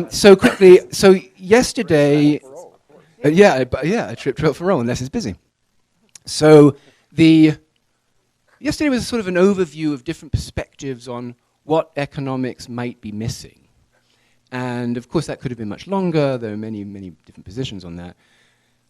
So quickly, so yesterday, a trip to for roll, unless it's busy. So yesterday was sort of an overview of different perspectives on what economics might be missing. And of course that could have been much longer, there are many, many different positions on that.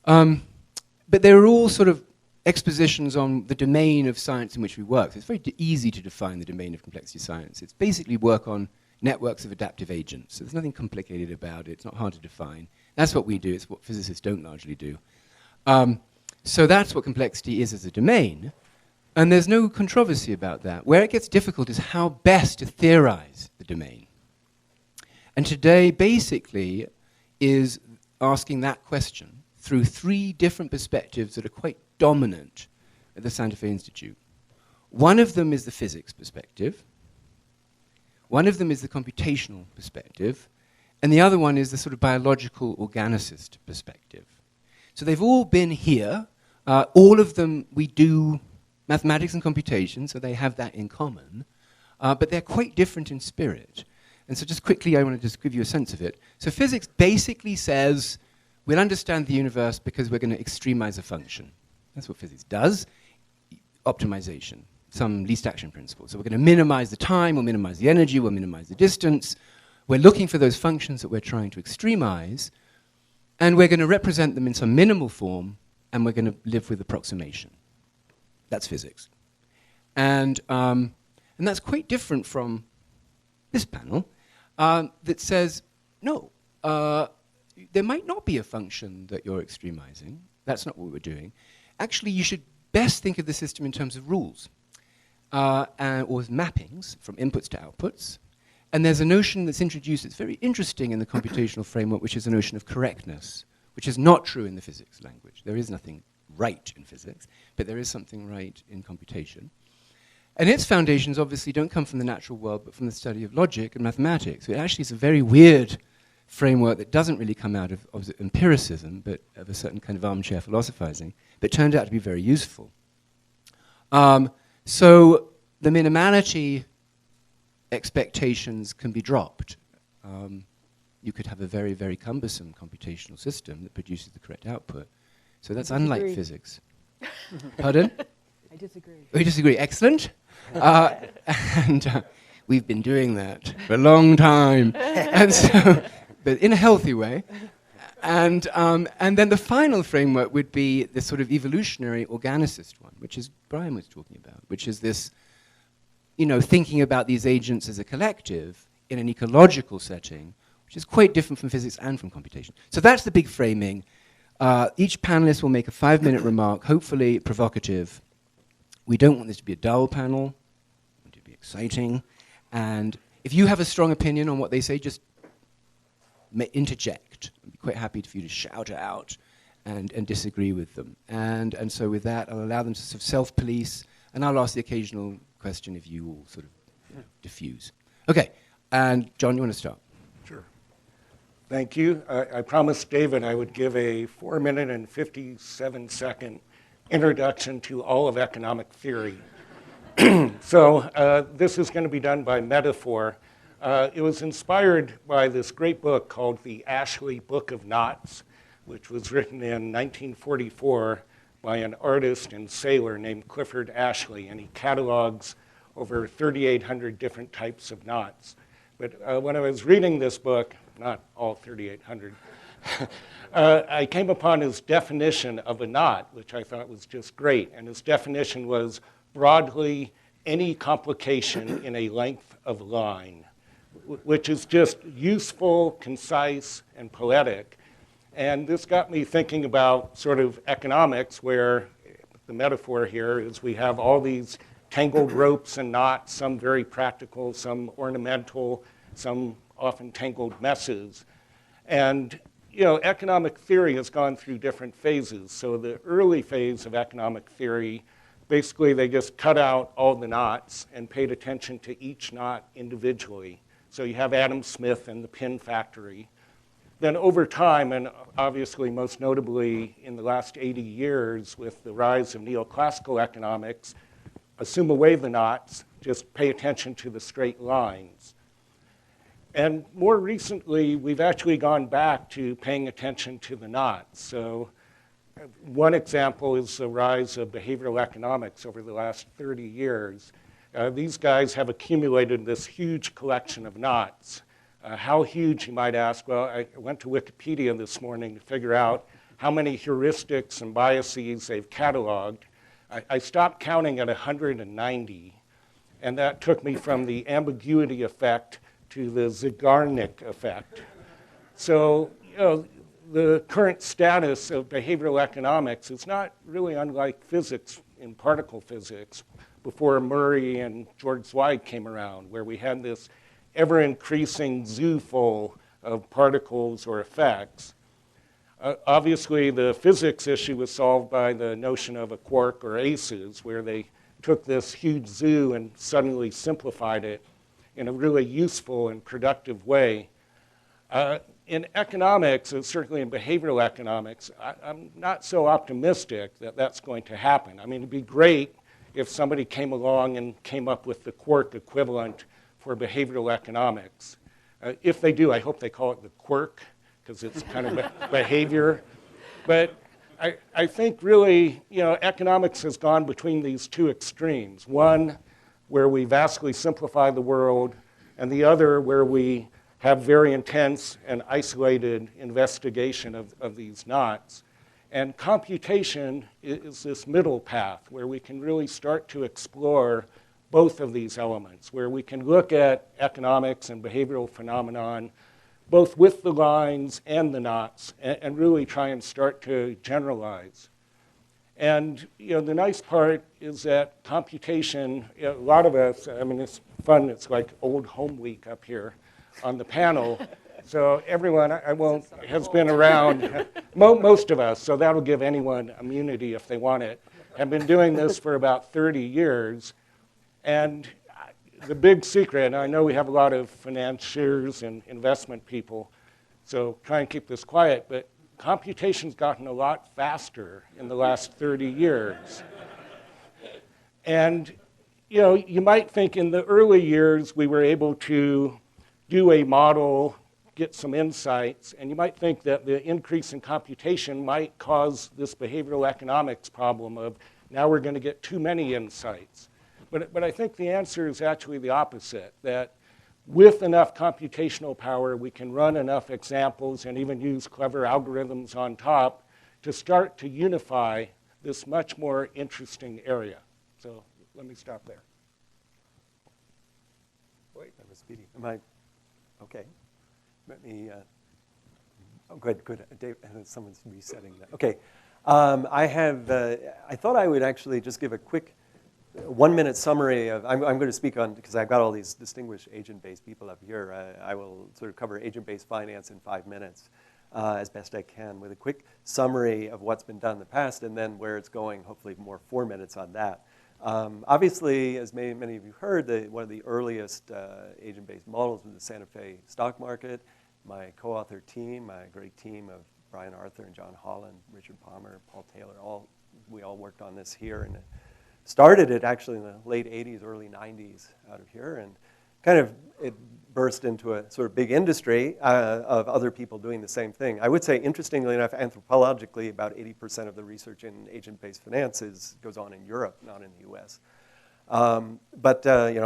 But they were all sort of expositions on the domain of science in which we work. So it's very easy to define the domain of complexity science. It's basically work on networks of adaptive agents. So there's nothing complicated about it. It's not hard to define. That's what we do. It's what physicists don't largely do. So that's what complexity is as a domain. And there's no controversy about that. Where it gets difficult is how best to theorize the domain. And today, basically, is asking that question through three different perspectives that are quite dominant at the Santa Fe Institute. One of them is the physics perspective. One of them is the computational perspective. And the other one is the sort of biological organicist perspective. So they've all been here. All of them, we do mathematics and computation, so they have that in common. But they're quite different in spirit. And so just quickly, I want to just give you a sense of it. So physics basically says we'll understand the universe because we're going to extremize a function. That's what physics does. Optimization, some least action principle. So we're going to minimize the time, we'll minimize the energy, we'll minimize the distance. We're looking for those functions that we're trying to extremize, and we're going to represent them in some minimal form, and we're going to live with approximation. That's physics. And that's quite different from this panel that says, no, there might not be a function that you're extremizing. That's not what we're doing. Actually, you should best think of the system in terms of rules or as mappings from inputs to outputs. And there's a notion that's introduced that's very interesting in the computational framework, which is a notion of correctness, which is not true in the physics language. There is nothing right in physics, but there is something right in computation. And its foundations obviously don't come from the natural world, but from the study of logic and mathematics. So it actually is a very weird framework that doesn't really come out of empiricism, but of a certain kind of armchair philosophizing, but turned out to be very useful. So the minimality expectations can be dropped. You could have a very, very cumbersome computational system that produces the correct output. So that's unlike physics. Pardon? I disagree. We disagree. Excellent. We've been doing that for a long time. And so, but in a healthy way. And then the final framework would be this sort of evolutionary organicist one, which is Brian was talking about, which is this, thinking about these agents as a collective in an ecological setting, which is quite different from physics and from computation. So that's the big framing. Each panelist will make a 5-minute remark, hopefully provocative. We don't want this to be a dull panel. We want it to be exciting. And if you have a strong opinion on what they say, just interject. I'd be quite happy for you to shout it out and disagree with them. And so with that, I'll allow them to sort of self-police, and I'll ask the occasional question if you all sort of diffuse. Okay, and John, you want to start? Sure. Thank you. I promised David I would give a 4-minute and 57-second introduction to all of economic theory. So this is going to be done by metaphor. It was inspired by this great book called the Ashley Book of Knots, which was written in 1944 by an artist and sailor named Clifford Ashley, and he catalogs over 3,800 different types of knots. But when I was reading this book, not all 3,800, I came upon his definition of a knot, which I thought was just great. And his definition was broadly any complication in a length of line, which is just useful, concise, and poetic. And this got me thinking about sort of economics, where the metaphor here is we have all these tangled ropes and knots, some very practical, some ornamental, some often tangled messes. And economic theory has gone through different phases. So the early phase of economic theory, basically they just cut out all the knots and paid attention to each knot individually. So you have Adam Smith and the pin factory. Then over time, and obviously most notably in the last 80 years with the rise of neoclassical economics, assume away the knots, just pay attention to the straight lines. And more recently, we've actually gone back to paying attention to the knots. So one example is the rise of behavioral economics over the last 30 years. These guys have accumulated this huge collection of knots. How huge, you might ask? Well, I went to Wikipedia this morning to figure out how many heuristics and biases they've cataloged. I stopped counting at 190, and that took me from the ambiguity effect to the Zeigarnik effect. So, the current status of behavioral economics is not really unlike physics in particle physics before Murray and George Zweig came around, where we had this ever-increasing zoo full of particles or effects. Obviously, the physics issue was solved by the notion of a quark or aces, where they took this huge zoo and suddenly simplified it in a really useful and productive way. In economics, and certainly in behavioral economics, I'm not so optimistic that that's going to happen. I mean, it'd be great if somebody came along and came up with the quark equivalent for behavioral economics. If they do, I hope they call it the quirk, because it's kind of behavior. But I think really, economics has gone between these two extremes. One, where we vastly simplify the world, and the other, where we have very intense and isolated investigation of these knots. And computation is this middle path where we can really start to explore both of these elements, where we can look at economics and behavioral phenomenon both with the lines and the knots, and really try and start to generalize. And the nice part is that computation, a lot of us, I mean, it's fun, it's like old home week up here on the panel. So everyone has been around, most of us, so that'll give anyone immunity if they want it, have been doing this for about 30 years. And the big secret, and I know we have a lot of financiers and investment people, so try and keep this quiet, but computation's gotten a lot faster in the last 30 years. And you might think in the early years we were able to do a model, get some insights, and you might think that the increase in computation might cause this behavioral economics problem of now we're going to get too many insights. But I think the answer is actually the opposite, that with enough computational power, we can run enough examples and even use clever algorithms on top to start to unify this much more interesting area. So let me stop there. Wait, that was speedy. Am I okay? Let me. Oh, good. Dave, someone's resetting that. Okay. I thought I would actually just give a quick 1-minute summary of, I'm going to speak on, because I've got all these distinguished agent-based people up here, I will sort of cover agent-based finance in 5 minutes as best I can with a quick summary of what's been done in the past and then where it's going, hopefully more 4 minutes on that. Obviously, as many of you heard, one of the earliest agent-based models was the Santa Fe stock market. My co-author team, my great team of Brian Arthur and John Holland, Richard Palmer, Paul Taylor, we all worked on this here and started it actually in the late 80s, early 90s out of here, and kind of it burst into a sort of big industry of other people doing the same thing. I would say, interestingly enough, anthropologically, about 80% of the research in agent-based finance goes on in Europe, not in the US. But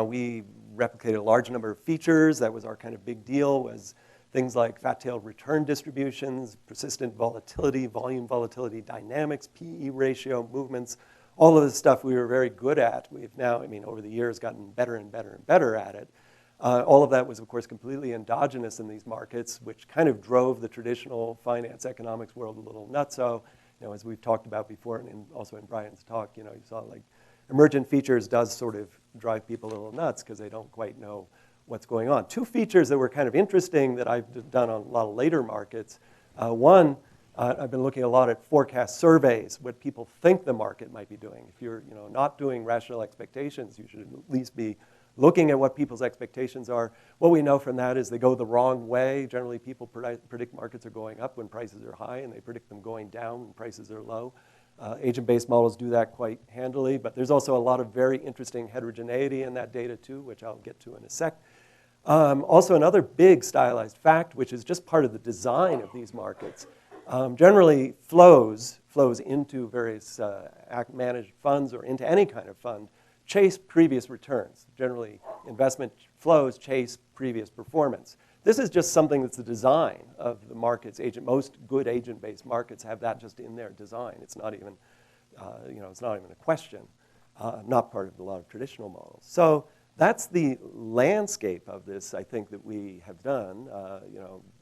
we replicated a large number of features. That was our kind of big deal, was things like fat-tailed return distributions, persistent volatility, volume volatility dynamics, PE ratio movements, all of this stuff we were very good at. We've now, over the years, gotten better and better and better at it. All of that was, of course, completely endogenous in these markets, which kind of drove the traditional finance economics world a little nutso. As we've talked about before, and also in Brian's talk, you saw like emergent features does sort of drive people a little nuts because they don't quite know what's going on. Two features that were kind of interesting that I've done on a lot of later markets. One, I've been looking a lot at forecast surveys, what people think the market might be doing. If you're not doing rational expectations, you should at least be looking at what people's expectations are. What we know from that is they go the wrong way. Generally, people predict markets are going up when prices are high, and they predict them going down when prices are low. Agent-based models do that quite handily, but there's also a lot of very interesting heterogeneity in that data too, which I'll get to in a sec. Also, another big stylized fact, which is just part of the design of these markets, generally flows into various managed funds or into any kind of fund, chase previous returns. Generally, investment flows chase previous performance. This is just something that's the design of the markets. Most good agent-based markets have that just in their design. It's not even, it's not even a question. Not part of a lot of traditional models. So that's the landscape of this, I think, that we have done.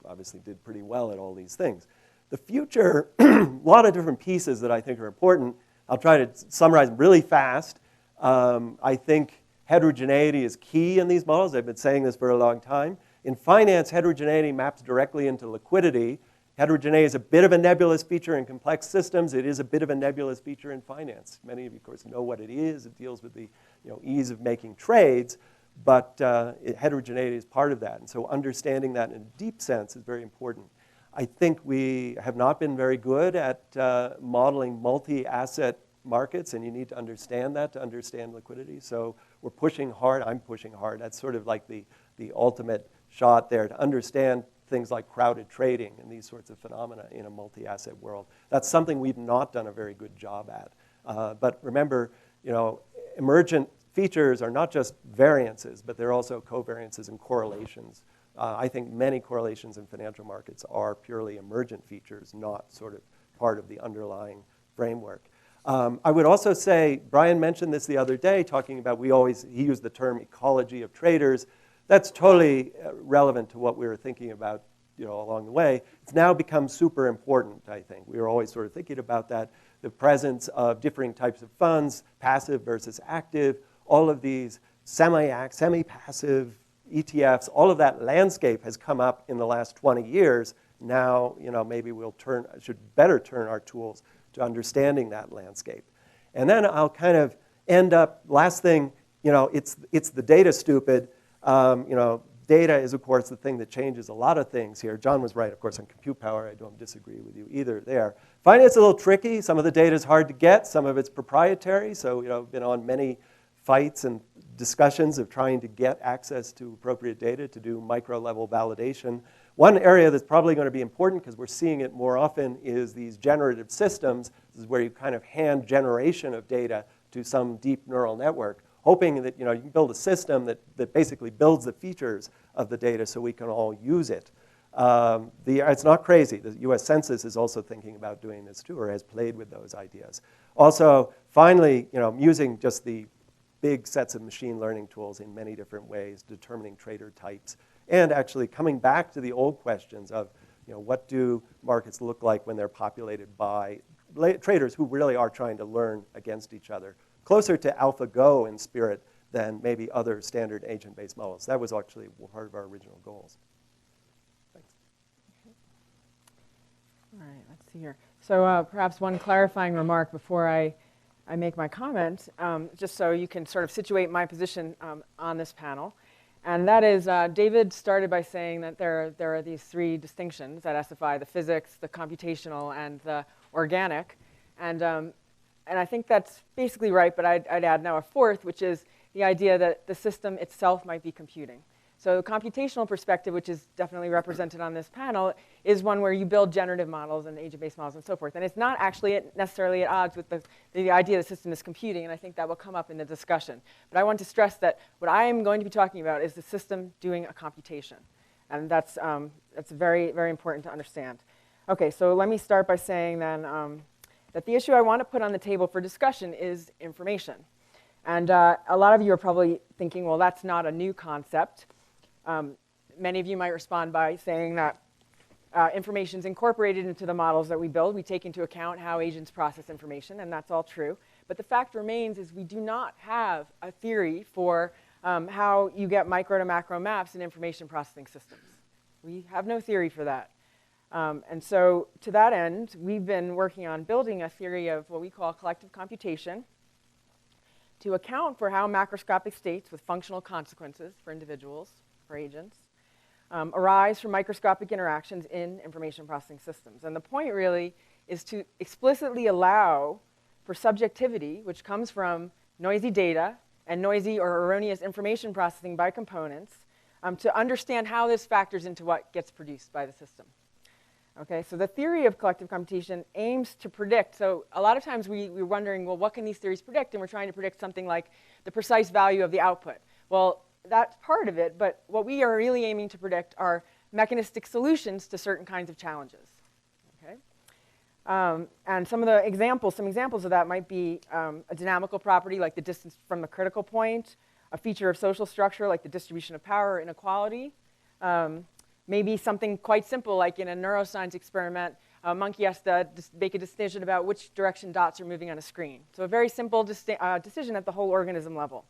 Obviously did pretty well at all these things. The future, a lot of different pieces that I think are important. I'll try to summarize them really fast. I think heterogeneity is key in these models. I've been saying this for a long time. In finance, heterogeneity maps directly into liquidity. Heterogeneity is a bit of a nebulous feature in complex systems. It is a bit of a nebulous feature in finance. Many of you, of course, know what it is. It deals with the ease of making trades, but heterogeneity is part of that. And so understanding that in a deep sense is very important. I think we have not been very good at modeling multi-asset markets, and you need to understand that to understand liquidity. So we're pushing hard. I'm pushing hard. That's sort of like the ultimate shot there, to understand things like crowded trading and these sorts of phenomena in a multi-asset world. That's something we've not done a very good job at. But remember, emergent features are not just variances, but they're also covariances and correlations. I think many correlations in financial markets are purely emergent features, not sort of part of the underlying framework. I would also say, Brian mentioned this the other day, talking about, he used the term ecology of traders. That's totally relevant to what we were thinking about along the way. It's now become super important, I think. We were always sort of thinking about that. The presence of differing types of funds, passive versus active, all of these semi-passive ETFs, all of that landscape has come up in the last 20 years. Now, maybe should better turn our tools to understanding that landscape. And then I'll kind of end up, last thing, it's the data stupid. Data is, of course, the thing that changes a lot of things here. John was right, of course, on compute power. I don't disagree with you either there. Finance is a little tricky. Some of the data is hard to get. Some of it's proprietary. So, I've been on many fights and discussions of trying to get access to appropriate data to do micro-level validation. One area that's probably going to be important, because we're seeing it more often, is these generative systems. This is where you kind of hand generation of data to some deep neural network, hoping that you can build a system that basically builds the features of the data so we can all use it. It's not crazy. The US Census is also thinking about doing this too, or has played with those ideas. Also, finally, using just the big sets of machine learning tools in many different ways, determining trader types, and actually coming back to the old questions of what do markets look like when they're populated by traders who really are trying to learn against each other. Closer to AlphaGo in spirit than maybe other standard agent-based models. That was actually part of our original goals. Thanks. All right, let's see here. So perhaps one clarifying remark before I make my comment, just so you can sort of situate my position on this panel. And that is, David started by saying that there are these three distinctions that SFI: the physics, the computational, and the organic. And I think that's basically right, but I'd add now a fourth, which is the idea that the system itself might be computing. So the computational perspective, which is definitely represented on this panel, is one where you build generative models and agent-based models and so forth. And it's not actually necessarily at odds with the idea the system is computing, and I think that will come up in the discussion. But I want to stress that what I am going to be talking about is the system doing a computation. And that's very, very important to understand. Okay, so let me start by saying then that the issue I want to put on the table for discussion is information. And a lot of you are probably thinking, well, that's not a new concept. Many of you might respond by saying that information is incorporated into the models that we build. We take into account how agents process information, and that's all true. But the fact remains is we do not have a theory for how you get micro to macro maps in information processing systems. We have no theory for that. And so to that end, we've been working on building a theory of what we call collective computation to account for how macroscopic states with functional consequences for individuals, for agents, arise from microscopic interactions in information processing systems. And the point really is to explicitly allow for subjectivity, which comes from noisy data and noisy or erroneous information processing by components, to understand how this factors into what gets produced by the system. Okay, so the theory of collective computation aims to predict. So a lot of times we're wondering, well, what can these theories predict? And we're trying to predict something like the precise value of the output. Well, that's part of it, but what we are really aiming to predict are mechanistic solutions to certain kinds of challenges. Okay? And some examples of that might be a dynamical property like the distance from the critical point, a feature of social structure like the distribution of power or inequality. Maybe something quite simple like in a neuroscience experiment, a monkey has to make a decision about which direction dots are moving on a screen. So a very simple decision at the whole organism level.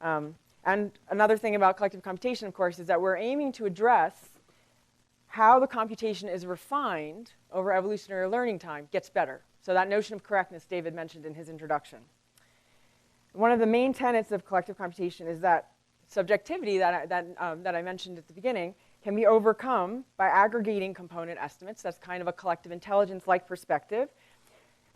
And another thing about collective computation, of course, is that we're aiming to address how the computation is refined over evolutionary learning time gets better. So that notion of correctness David mentioned in his introduction. One of the main tenets of collective computation is that subjectivity that I mentioned at the beginning can be overcome by aggregating component estimates. That's kind of a collective intelligence-like perspective.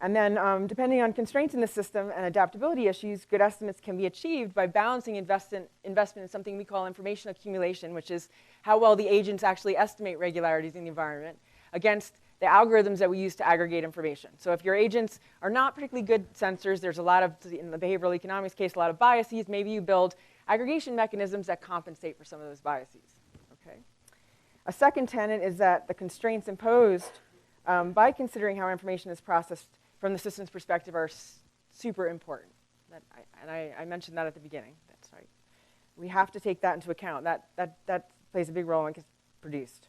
And then depending on constraints in the system and adaptability issues, good estimates can be achieved by balancing investment in something we call information accumulation, which is how well the agents actually estimate regularities in the environment, against the algorithms that we use to aggregate information. So if your agents are not particularly good sensors, there's a lot of, in the behavioral economics case, a lot of biases. Maybe you build aggregation mechanisms that compensate for some of those biases. Okay? A second tenet is that the constraints imposed by considering how information is processed from the system's perspective are super important. I mentioned that at the beginning. That's right. We have to take that into account. That plays a big role in what gets produced.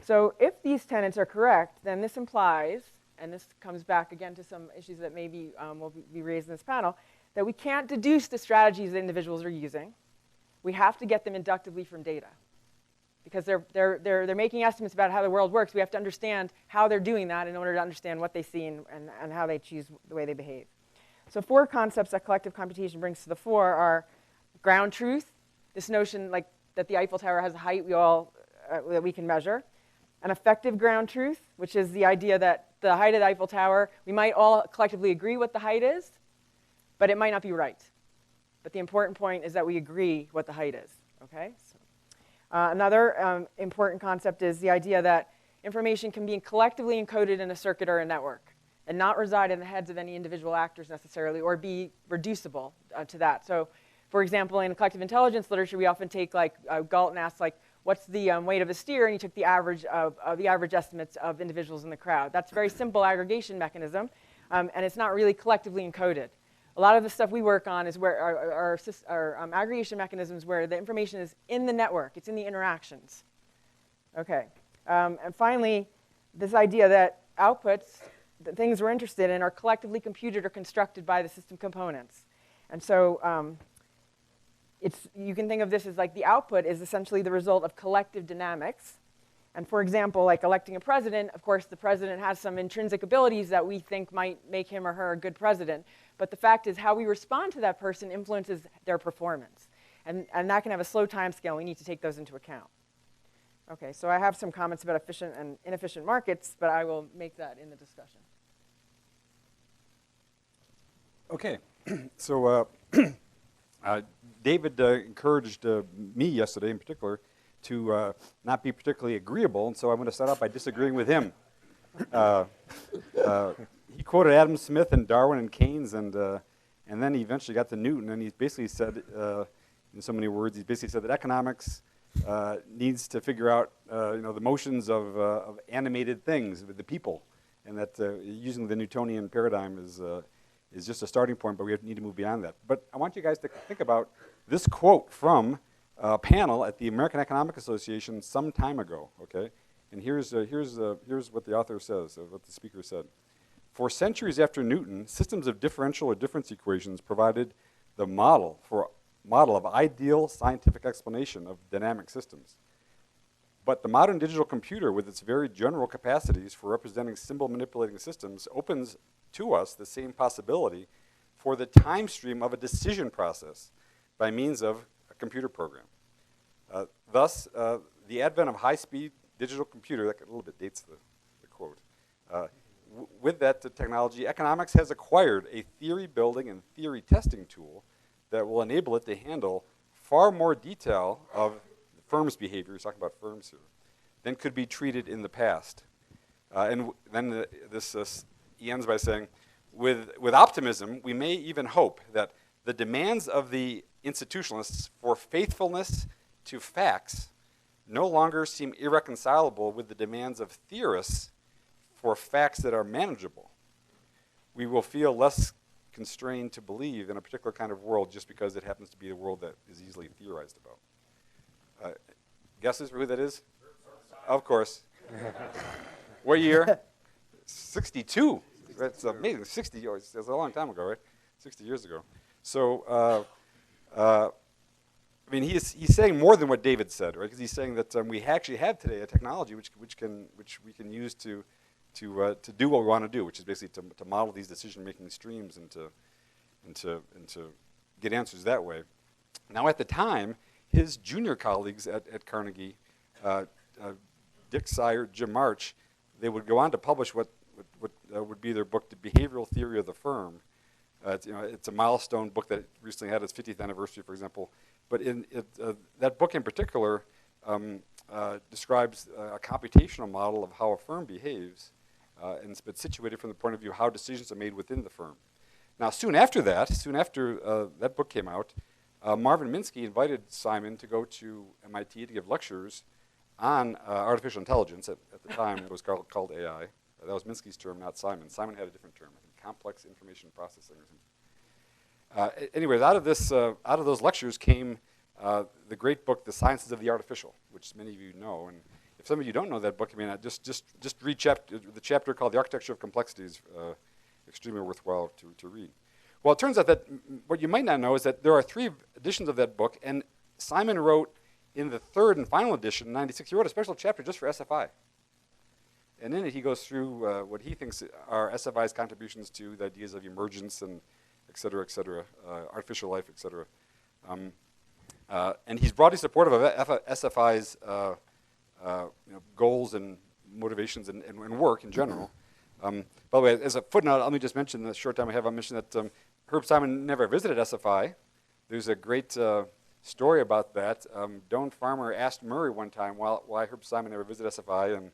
So if these tenets are correct, then this implies, and this comes back again to some issues that maybe will be raised in this panel, that we can't deduce the strategies that individuals are using. We have to get them inductively from data. Because they're making estimates about how the world works. We have to understand how they're doing that in order to understand what they see and how they choose the way they behave. So 4 concepts that collective computation brings to the fore are ground truth, this notion like that the Eiffel Tower has a height that we can measure. An effective ground truth, which is the idea that the height of the Eiffel Tower, we might all collectively agree what the height is, but it might not be right. But the important point is that we agree what the height is. Okay? Another important concept is the idea that information can be collectively encoded in a circuit or a network and not reside in the heads of any individual actors necessarily or be reducible to that. So, for example, in collective intelligence literature, we often take Galton asks what's the weight of a steer, and he took the average estimates of individuals in the crowd. That's a very simple aggregation mechanism, and it's not really collectively encoded. A lot of the stuff we work on is where our aggregation mechanisms where the information is in the network. It's in the interactions. Okay. And finally, this idea that outputs, the things we're interested in, are collectively computed or constructed by the system components. And so you can think of this as like the output is essentially the result of collective dynamics. And for example, like electing a president, of course, the president has some intrinsic abilities that we think might make him or her a good president. But the fact is how we respond to that person influences their performance. And that can have a slow time scale. We need to take those into account. Okay, so I have some comments about efficient and inefficient markets, but I will make that in the discussion. Okay, so David encouraged me yesterday in particular to not be particularly agreeable, and so I'm going to start out by disagreeing with him. He quoted Adam Smith and Darwin and Keynes, and then he eventually got to Newton, and he basically said, in so many words, he basically said that economics needs to figure out, the motions of animated things, the people, and that using the Newtonian paradigm is just a starting point, but we need to move beyond that. But I want you guys to think about this quote from a panel at the American Economic Association some time ago. Okay, and here's what the author says, what the speaker said. For centuries after Newton, systems of differential or difference equations provided the model of ideal scientific explanation of dynamic systems. But the modern digital computer, with its very general capacities for representing symbol manipulating systems, opens to us the same possibility for the time stream of a decision process by means of a computer program. Thus, the advent of high-speed digital computer, that a little bit dates the quote, with that technology, economics has acquired a theory building and theory testing tool that will enable it to handle far more detail of firm's behavior, he's talking about firms here, than could be treated in the past. Then he ends by saying, with optimism, we may even hope that the demands of the institutionalists for faithfulness to facts no longer seem irreconcilable with the demands of theorists for facts that are manageable. We will feel less constrained to believe in a particular kind of world just because it happens to be a world that is easily theorized about. Guesses for who that is? Of course. What year? 62. That's amazing. 60 years. That's a long time ago, right? 60 years ago. So, I mean, he's saying more than what David said, right? Because he's saying that we actually have today a technology which we can use to do what we want to do, which is basically to model these decision-making streams and to get answers that way. Now, at the time, his junior colleagues at Carnegie, Dick Sire, Jim March, they would go on to publish what would be their book, The Behavioral Theory of the Firm. It's a milestone book that recently had its 50th anniversary, for example. But that book in particular describes a computational model of how a firm behaves, and it's been situated from the point of view of how decisions are made within the firm. Now, soon after that book came out, Marvin Minsky invited Simon to go to MIT to give lectures on artificial intelligence. At the time, it was called AI. That was Minsky's term, not Simon. Simon had a different term, I think, complex information processing or something. Anyways, out of those lectures came the great book, The Sciences of the Artificial, which many of you know. And if some of you don't know that book, I mean, just read the chapter called The Architecture of Complexity is extremely worthwhile to read. Well, it turns out that what you might not know is that there are 3 editions of that book, and Simon wrote in the 3rd and final edition, in '96, he wrote a special chapter just for SFI. And in it, he goes through what he thinks are SFI's contributions to the ideas of emergence and et cetera, artificial life, et cetera. And he's broadly supportive of SFI's goals and motivations and work in general. By the way, as a footnote, let me just mention, in the short time I have, I'll mention that Herb Simon never visited SFI. There's a great story about that. Doane Farmer asked Murray one time why Herb Simon never visited SFI,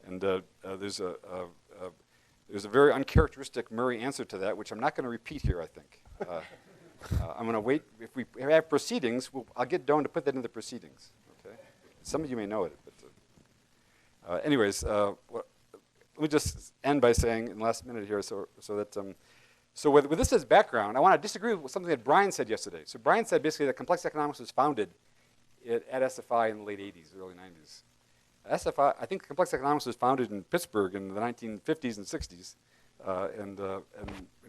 and there's a very uncharacteristic Murray answer to that, which I'm not going to repeat here, I think. I'm going to wait. If we have proceedings, I'll get Doane to put that in the proceedings. Okay? Some of you may know it. But anyways, let me just end by saying in the last minute here, so with this as background, I want to disagree with something that Brian said yesterday. So Brian said basically that complex economics was founded at SFI in the late 80s, early 90s. SFI, I think complex economics was founded in Pittsburgh in the 1950s and 60s, and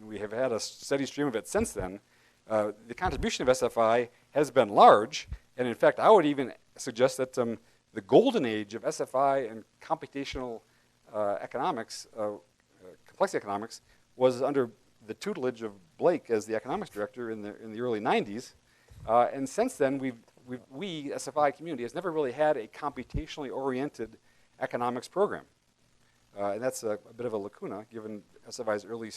we have had a steady stream of it since then. The contribution of SFI has been large, and in fact, I would even suggest that the golden age of SFI and computational economics, complex economics, was under the tutelage of Blake as the economics director in the early 90s, and since then we, SFI community, has never really had a computationally oriented economics program. And that's a bit of a lacuna, given SFI's early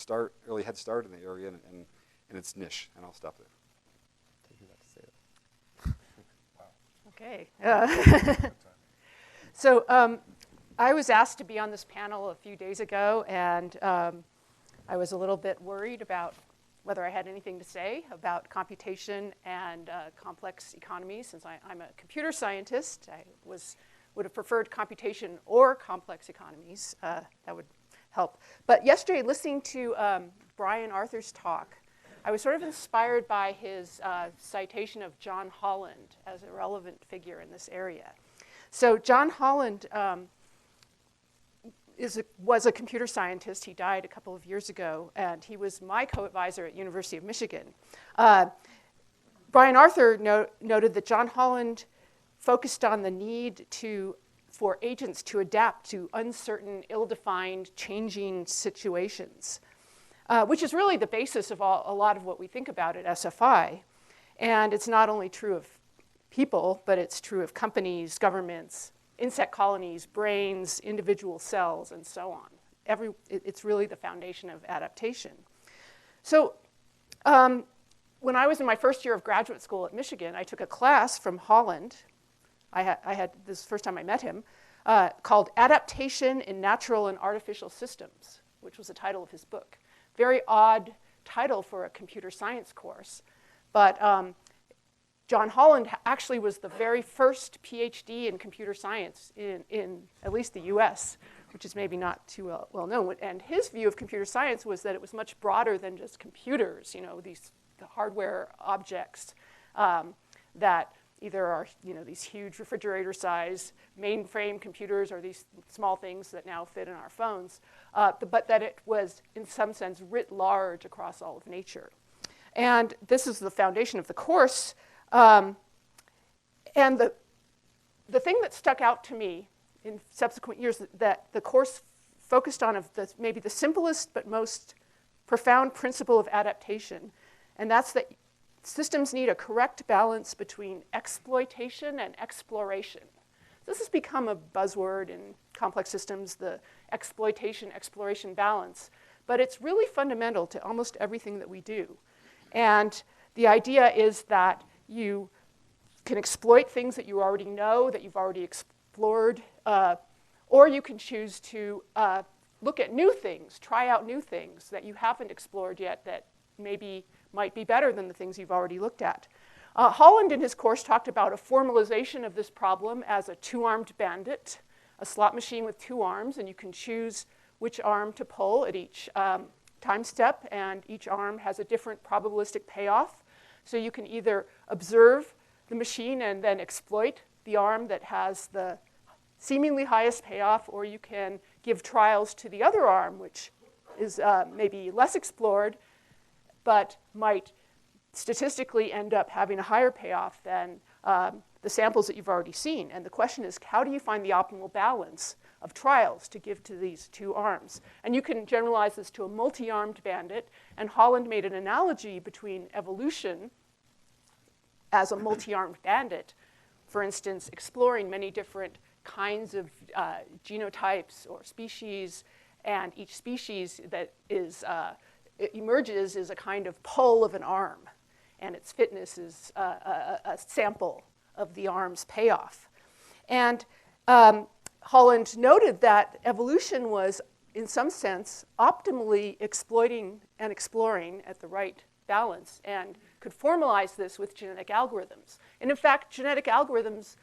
head start in the area and its niche. And I'll stop there. Okay. So I was asked to be on this panel a few days ago, and I was a little bit worried about whether I had anything to say about computation and complex economies. Since I'm a computer scientist, I would have preferred computation or complex economies. That would help. But yesterday, listening to Brian Arthur's talk, I was sort of inspired by his citation of John Holland as a relevant figure in this area. So John Holland was a computer scientist. He died a couple of years ago, and he was my co-advisor at University of Michigan. Brian Arthur noted that John Holland focused on the need for agents to adapt to uncertain, ill-defined, changing situations, which is really the basis of a lot of what we think about at SFI. And it's not only true of people, but it's true of companies, governments, insect colonies, brains, individual cells, and so on. It's really the foundation of adaptation. So when I was in my first year of graduate school at Michigan, I took a class from Holland I had this first time I met him, called Adaptation in Natural and Artificial Systems, which was the title of his book. Very odd title for a computer science course. But John Holland actually was the very first PhD in computer science in at least the US, which is maybe not too well known. And his view of computer science was that it was much broader than just computers, these hardware objects that either are these huge refrigerator-size mainframe computers or these small things that now fit in our phones, but that it was, in some sense, writ large across all of nature. And this is the foundation of the course. And the thing that stuck out to me in subsequent years that the course focused on maybe the simplest but most profound principle of adaptation, and that's that systems need a correct balance between exploitation and exploration. This has become a buzzword in complex systems, the exploitation-exploration balance, but it's really fundamental to almost everything that we do. And the idea is that you can exploit things that you already know, that you've already explored, or you can choose to look at new things, try out new things that you haven't explored yet that maybe might be better than the things you've already looked at. Holland in his course talked about a formalization of this problem as a two-armed bandit, a slot machine with two arms, and you can choose which arm to pull at each time step, and each arm has a different probabilistic payoff. So you can either observe the machine and then exploit the arm that has the seemingly highest payoff, or you can give trials to the other arm, which is maybe less explored, but might statistically end up having a higher payoff than the samples that you've already seen. And the question is, how do you find the optimal balance of trials to give to these two arms? And you can generalize this to a multi-armed bandit. And Holland made an analogy between evolution as a multi-armed bandit, for instance, exploring many different kinds of genotypes or species, and each species that is it emerges as a kind of pull of an arm, and its fitness is a sample of the arm's payoff. And Holland noted that evolution was, in some sense, optimally exploiting and exploring at the right balance, and could formalize this with genetic algorithms. And in fact, genetic algorithms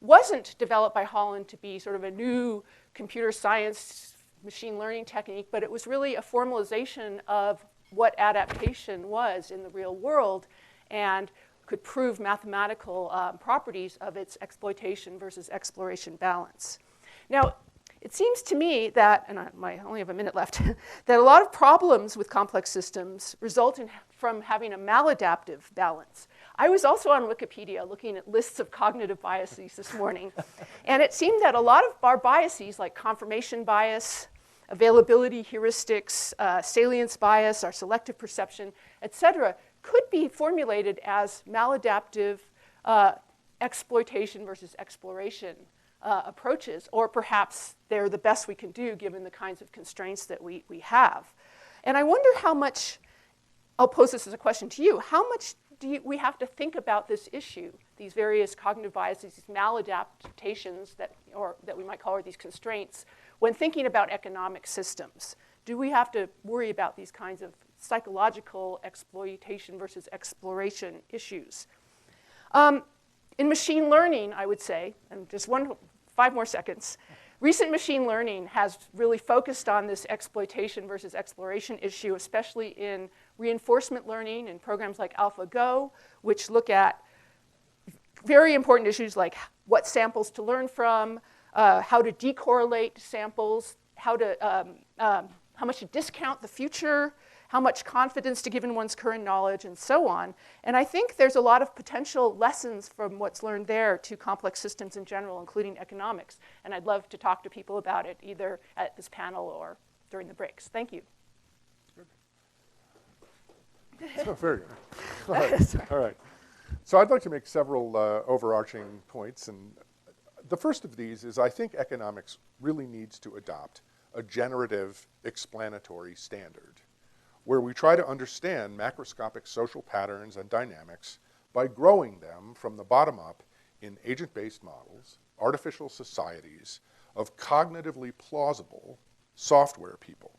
wasn't developed by Holland to be sort of a new computer science machine learning technique, but it was really a formalization of what adaptation was in the real world and could prove mathematical properties of its exploitation versus exploration balance. Now, it seems to me that, and I only have a minute left, that a lot of problems with complex systems result from having a maladaptive balance. I was also on Wikipedia looking at lists of cognitive biases this morning, and it seemed that a lot of our biases, like confirmation bias, availability heuristics, salience bias, our selective perception, et cetera, could be formulated as maladaptive exploitation versus exploration approaches, or perhaps they're the best we can do given the kinds of constraints that we have. And I wonder how much, I'll pose this as a question to you, how much do we have to think about this issue, these various cognitive biases, these maladaptations that we might call these constraints, when thinking about economic systems? Do we have to worry about these kinds of psychological exploitation versus exploration issues? In machine learning, I would say, and just 5 more seconds, recent machine learning has really focused on this exploitation versus exploration issue, especially in reinforcement learning and programs like AlphaGo, which look at very important issues like what samples to learn from, how to decorrelate samples, how much to discount the future, how much confidence to give in one's current knowledge, and so on. And I think there's a lot of potential lessons from what's learned there to complex systems in general, including economics. And I'd love to talk to people about it, either at this panel or during the breaks. Thank you. Oh, very good. All right. All right. So I'd like to make several overarching points. And the first of these is I think economics really needs to adopt a generative explanatory standard, where we try to understand macroscopic social patterns and dynamics by growing them from the bottom up in agent-based models, artificial societies of cognitively plausible software people.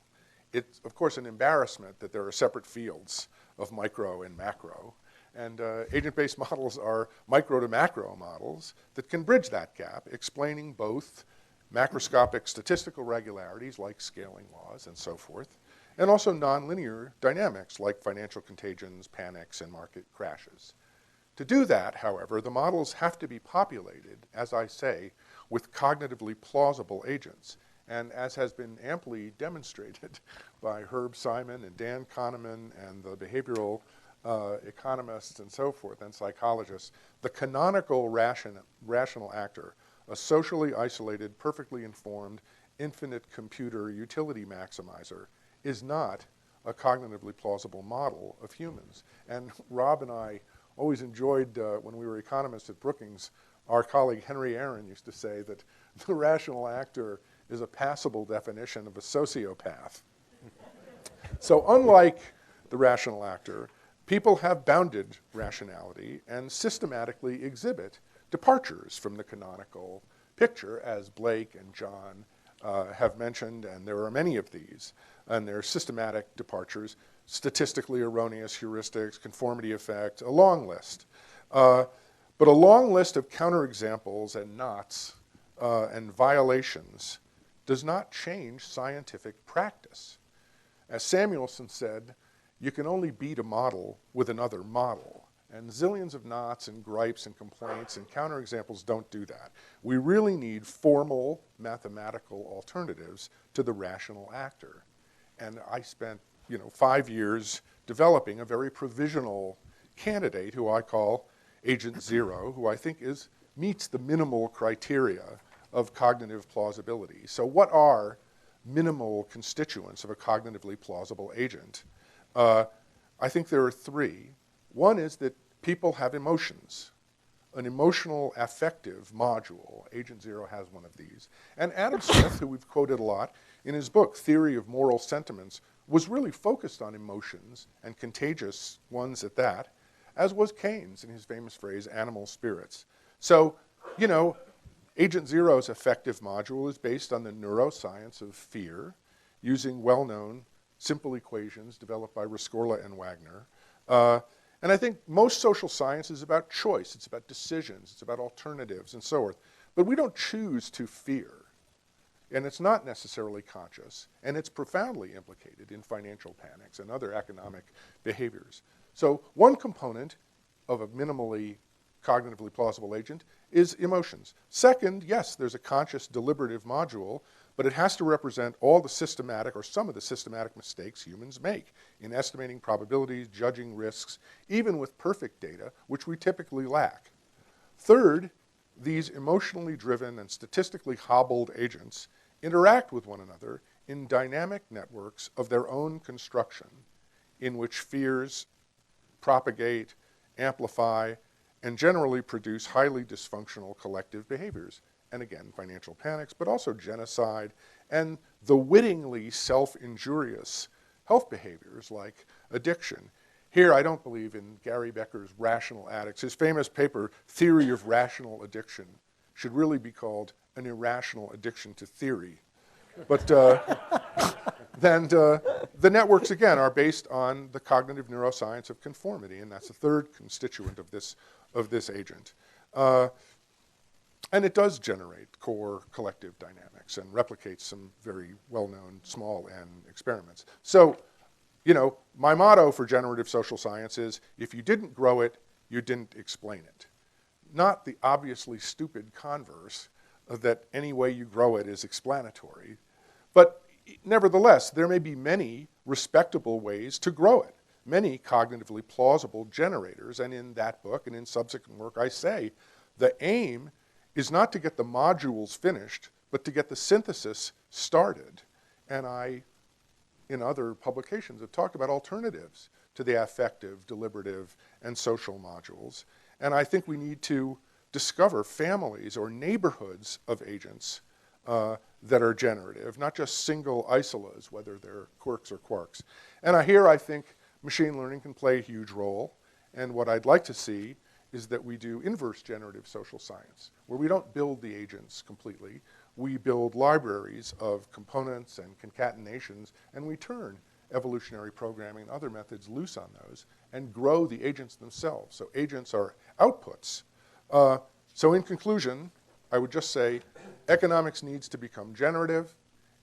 It's, of course, an embarrassment that there are separate fields of micro and macro, and agent-based models are micro to macro models that can bridge that gap, explaining both macroscopic statistical regularities like scaling laws and so forth, and also nonlinear dynamics like financial contagions, panics, and market crashes. To do that, however, the models have to be populated, as I say, with cognitively plausible agents. And as has been amply demonstrated by Herb Simon and Dan Kahneman and the behavioral economists and so forth and psychologists, the canonical rational actor, a socially isolated, perfectly informed, infinite computer utility maximizer, is not a cognitively plausible model of humans. And Rob and I always enjoyed, when we were economists at Brookings, our colleague Henry Aaron used to say that the rational actor is a passable definition of a sociopath. So unlike the rational actor, people have bounded rationality and systematically exhibit departures from the canonical picture, as Blake and John have mentioned, and there are many of these. And they're systematic departures, statistically erroneous heuristics, conformity effect, a long list. But a long list of counterexamples and knots and violations does not change scientific practice. As Samuelson said, you can only beat a model with another model. And zillions of knots and gripes and complaints and counterexamples don't do that. We really need formal mathematical alternatives to the rational actor. And I spent 5 years developing a very provisional candidate who I call Agent Zero, who I think meets the minimal criteria of cognitive plausibility. So what are minimal constituents of a cognitively plausible agent? I think there are 3. One is that people have emotions, an emotional affective module. Agent Zero has one of these. And Adam Smith, who we've quoted a lot, in his book, Theory of Moral Sentiments, was really focused on emotions, and contagious ones at that, as was Keynes in his famous phrase, animal spirits. So, Agent Zero's affective module is based on the neuroscience of fear, using well-known simple equations developed by Rescorla and Wagner. And I think most social science is about choice. It's about decisions. It's about alternatives and so forth. But we don't choose to fear. And it's not necessarily conscious. And it's profoundly implicated in financial panics and other economic behaviors. So one component of a minimally cognitively plausible agent is emotions. Second, yes, there's a conscious deliberative module, but it has to represent all the systematic or some of the systematic mistakes humans make in estimating probabilities, judging risks, even with perfect data, which we typically lack. Third, these emotionally driven and statistically hobbled agents interact with one another in dynamic networks of their own construction, in which fears propagate, amplify, and generally produce highly dysfunctional collective behaviors. And again, financial panics, but also genocide, and the wittingly self-injurious health behaviors like addiction. Here, I don't believe in Gary Becker's Rational Addicts. His famous paper, Theory of Rational Addiction, should really be called An Irrational Addiction to Theory. But then the networks, again, are based on the cognitive neuroscience of conformity, and that's the third constituent of this agent. And it does generate core collective dynamics and replicates some very well-known small n experiments. So, my motto for generative social science is, if you didn't grow it, you didn't explain it. Not the obviously stupid converse that any way you grow it is explanatory. But nevertheless, there may be many respectable ways to grow it, many cognitively plausible generators. And in that book and in subsequent work, I say the aim is not to get the modules finished, but to get the synthesis started. And I, in other publications, have talked about alternatives to the affective, deliberative, and social modules. And I think we need to discover families or neighborhoods of agents that are generative, not just single isolas, whether they're quirks or quarks. And here I think machine learning can play a huge role. And what I'd like to see is that we do inverse generative social science, where we don't build the agents completely. We build libraries of components and concatenations, and we turn evolutionary programming and other methods loose on those and grow the agents themselves. So agents are outputs. So in conclusion, I would just say economics needs to become generative.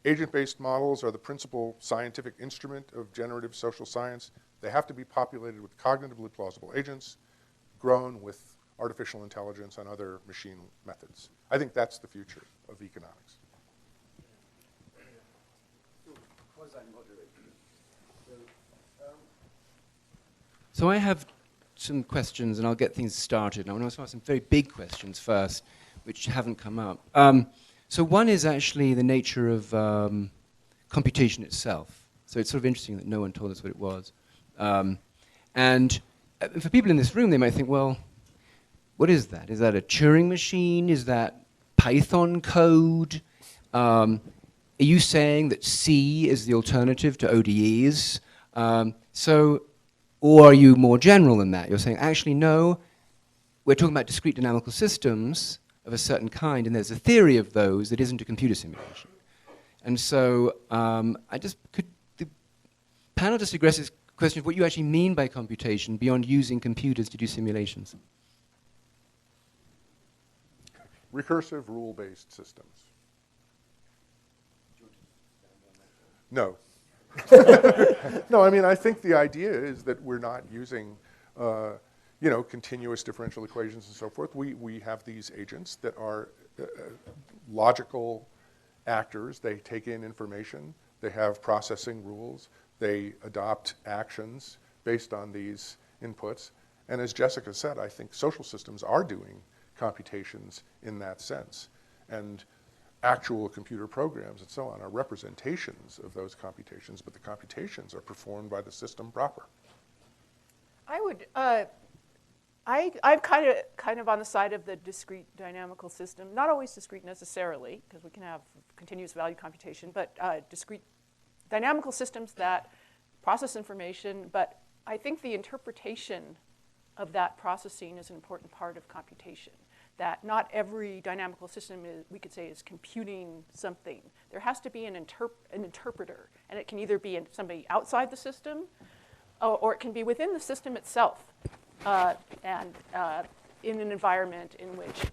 Agent-based models are the principal scientific instrument of generative social science. They have to be populated with cognitively plausible agents, grown with artificial intelligence and other machine methods. I think that's the future of economics. So I have some questions, and I'll get things started. I want to ask some very big questions first, which haven't come up. So one is actually the nature of computation itself. So it's sort of interesting that no one told us what it was. And for people in this room, they might think, well, what is that? Is that a Turing machine? Is that Python code? Are you saying that C is the alternative to ODEs? Or are you more general than that? You're saying, actually, no, we're talking about discrete dynamical systems of a certain kind, and there's a theory of those that isn't a computer simulation. And so could the panel just address this question of what you actually mean by computation beyond using computers to do simulations? Recursive rule-based systems. No. No, I mean, I think the idea is that we're not using, continuous differential equations and so forth. We have these agents that are logical actors. They take in information. They have processing rules. They adopt actions based on these inputs. And as Jessica said, I think social systems are doing computations in that sense. And actual computer programs and so on are representations of those computations, but the computations are performed by the system proper. I would, I'm kind of on the side of the discrete dynamical system. Not always discrete necessarily, because we can have continuous value computation, but discrete dynamical systems that process information. But I think the interpretation of that processing is an important part of computation. That not every dynamical system, we could say, is computing something. There has to be an interpreter, and it can either be somebody outside the system, or it can be within the system itself, and in an environment in which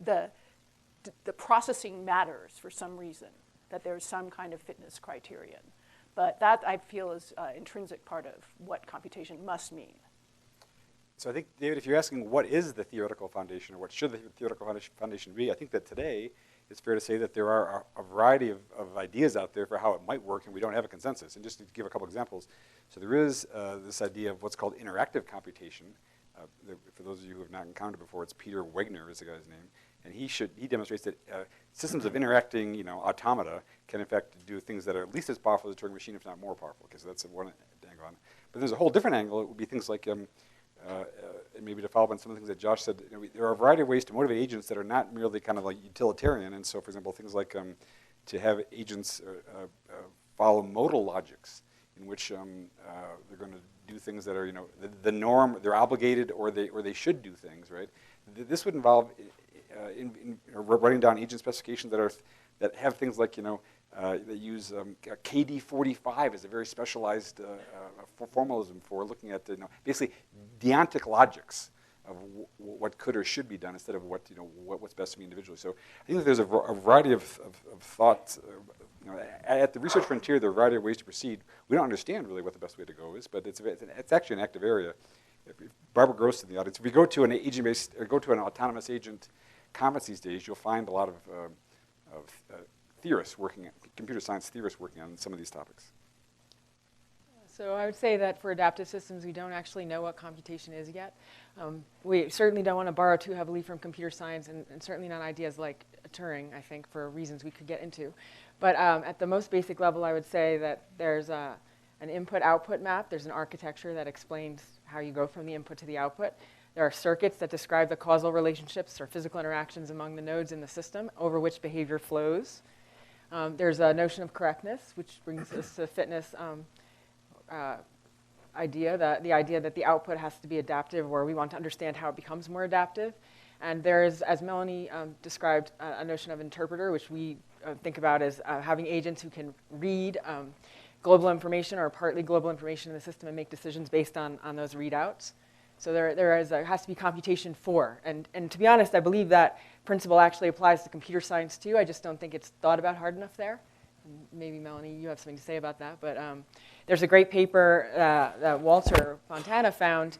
the processing matters for some reason, that there's some kind of fitness criterion. But that, I feel, is an intrinsic part of what computation must mean. So I think, David, if you're asking what is the theoretical foundation or what should the theoretical foundation be, I think that today it's fair to say that there are a variety of ideas out there for how it might work, and we don't have a consensus. And just to give a couple examples, so there is this idea of what's called interactive computation. For those of you who have not encountered before, it's Peter Wegner is the guy's name, and he demonstrates that systems of interacting, automata can in fact do things that are at least as powerful as a Turing machine, if not more powerful. Okay, so that's one angle on it. But there's a whole different angle. It would be things like and maybe to follow up on some of the things that Josh said, there are a variety of ways to motivate agents that are not merely kind of like utilitarian. And so, for example, things like to have agents follow modal logics, in which they're going to do things that are, the norm. They're obligated, or they should do things, right? This would involve writing down agent specifications that have things like, they use KD45 as a very specialized formalism for looking at basically deontic logics of what could or should be done instead of what's best to be individually. So I think that there's a variety of thoughts. At the research frontier, there are a variety of ways to proceed. We don't understand really what the best way to go is, but it's actually an active area. Barbara Gross in the audience. If we go to an agent-based or go to an autonomous agent conference these days, you'll find a lot of theorists working, computer science theorists working on some of these topics. So I would say that for adaptive systems, we don't actually know what computation is yet. We certainly don't want to borrow too heavily from computer science, and certainly not ideas like Turing, I think, for reasons we could get into. But at the most basic level, I would say that there's an input-output map. There's an architecture that explains how you go from the input to the output. There are circuits that describe the causal relationships or physical interactions among the nodes in the system over which behavior flows. There's a notion of correctness, which brings us to fitness. idea, the idea that the output has to be adaptive, or we want to understand how it becomes more adaptive. And there's, as Melanie described, a notion of interpreter, which we think about as having agents who can read global information or partly global information in the system and make decisions based on those readouts. So there has to be computation for. And to be honest, I believe that principle actually applies to computer science too. I just don't think it's thought about hard enough there. Maybe, Melanie, you have something to say about that. But there's a great paper that Walter Fontana found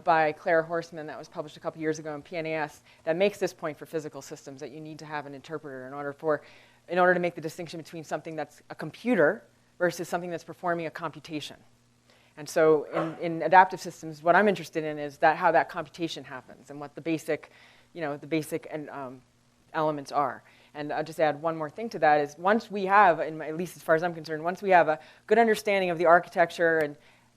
by Claire Horseman that was published a couple years ago in PNAS that makes this point for physical systems, that you need to have an interpreter in order to make the distinction between something that's a computer versus something that's performing a computation. And so in adaptive systems, what I'm interested in is how that computation happens and what the basic elements are. And I'll just add one more thing to that is once we have, at least as far as I'm concerned, once we have a good understanding of the architecture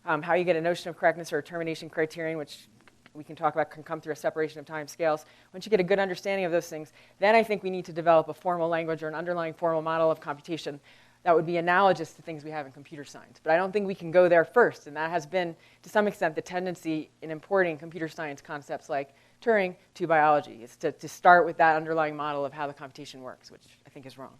and how you get a notion of correctness or a termination criterion, which we can talk about can come through a separation of time scales. Once you get a good understanding of those things, then I think we need to develop a formal language or an underlying formal model of computation that would be analogous to things we have in computer science. But I don't think we can go there first, and that has been, to some extent, the tendency in importing computer science concepts like Turing to biology, is to start with that underlying model of how the computation works, which I think is wrong.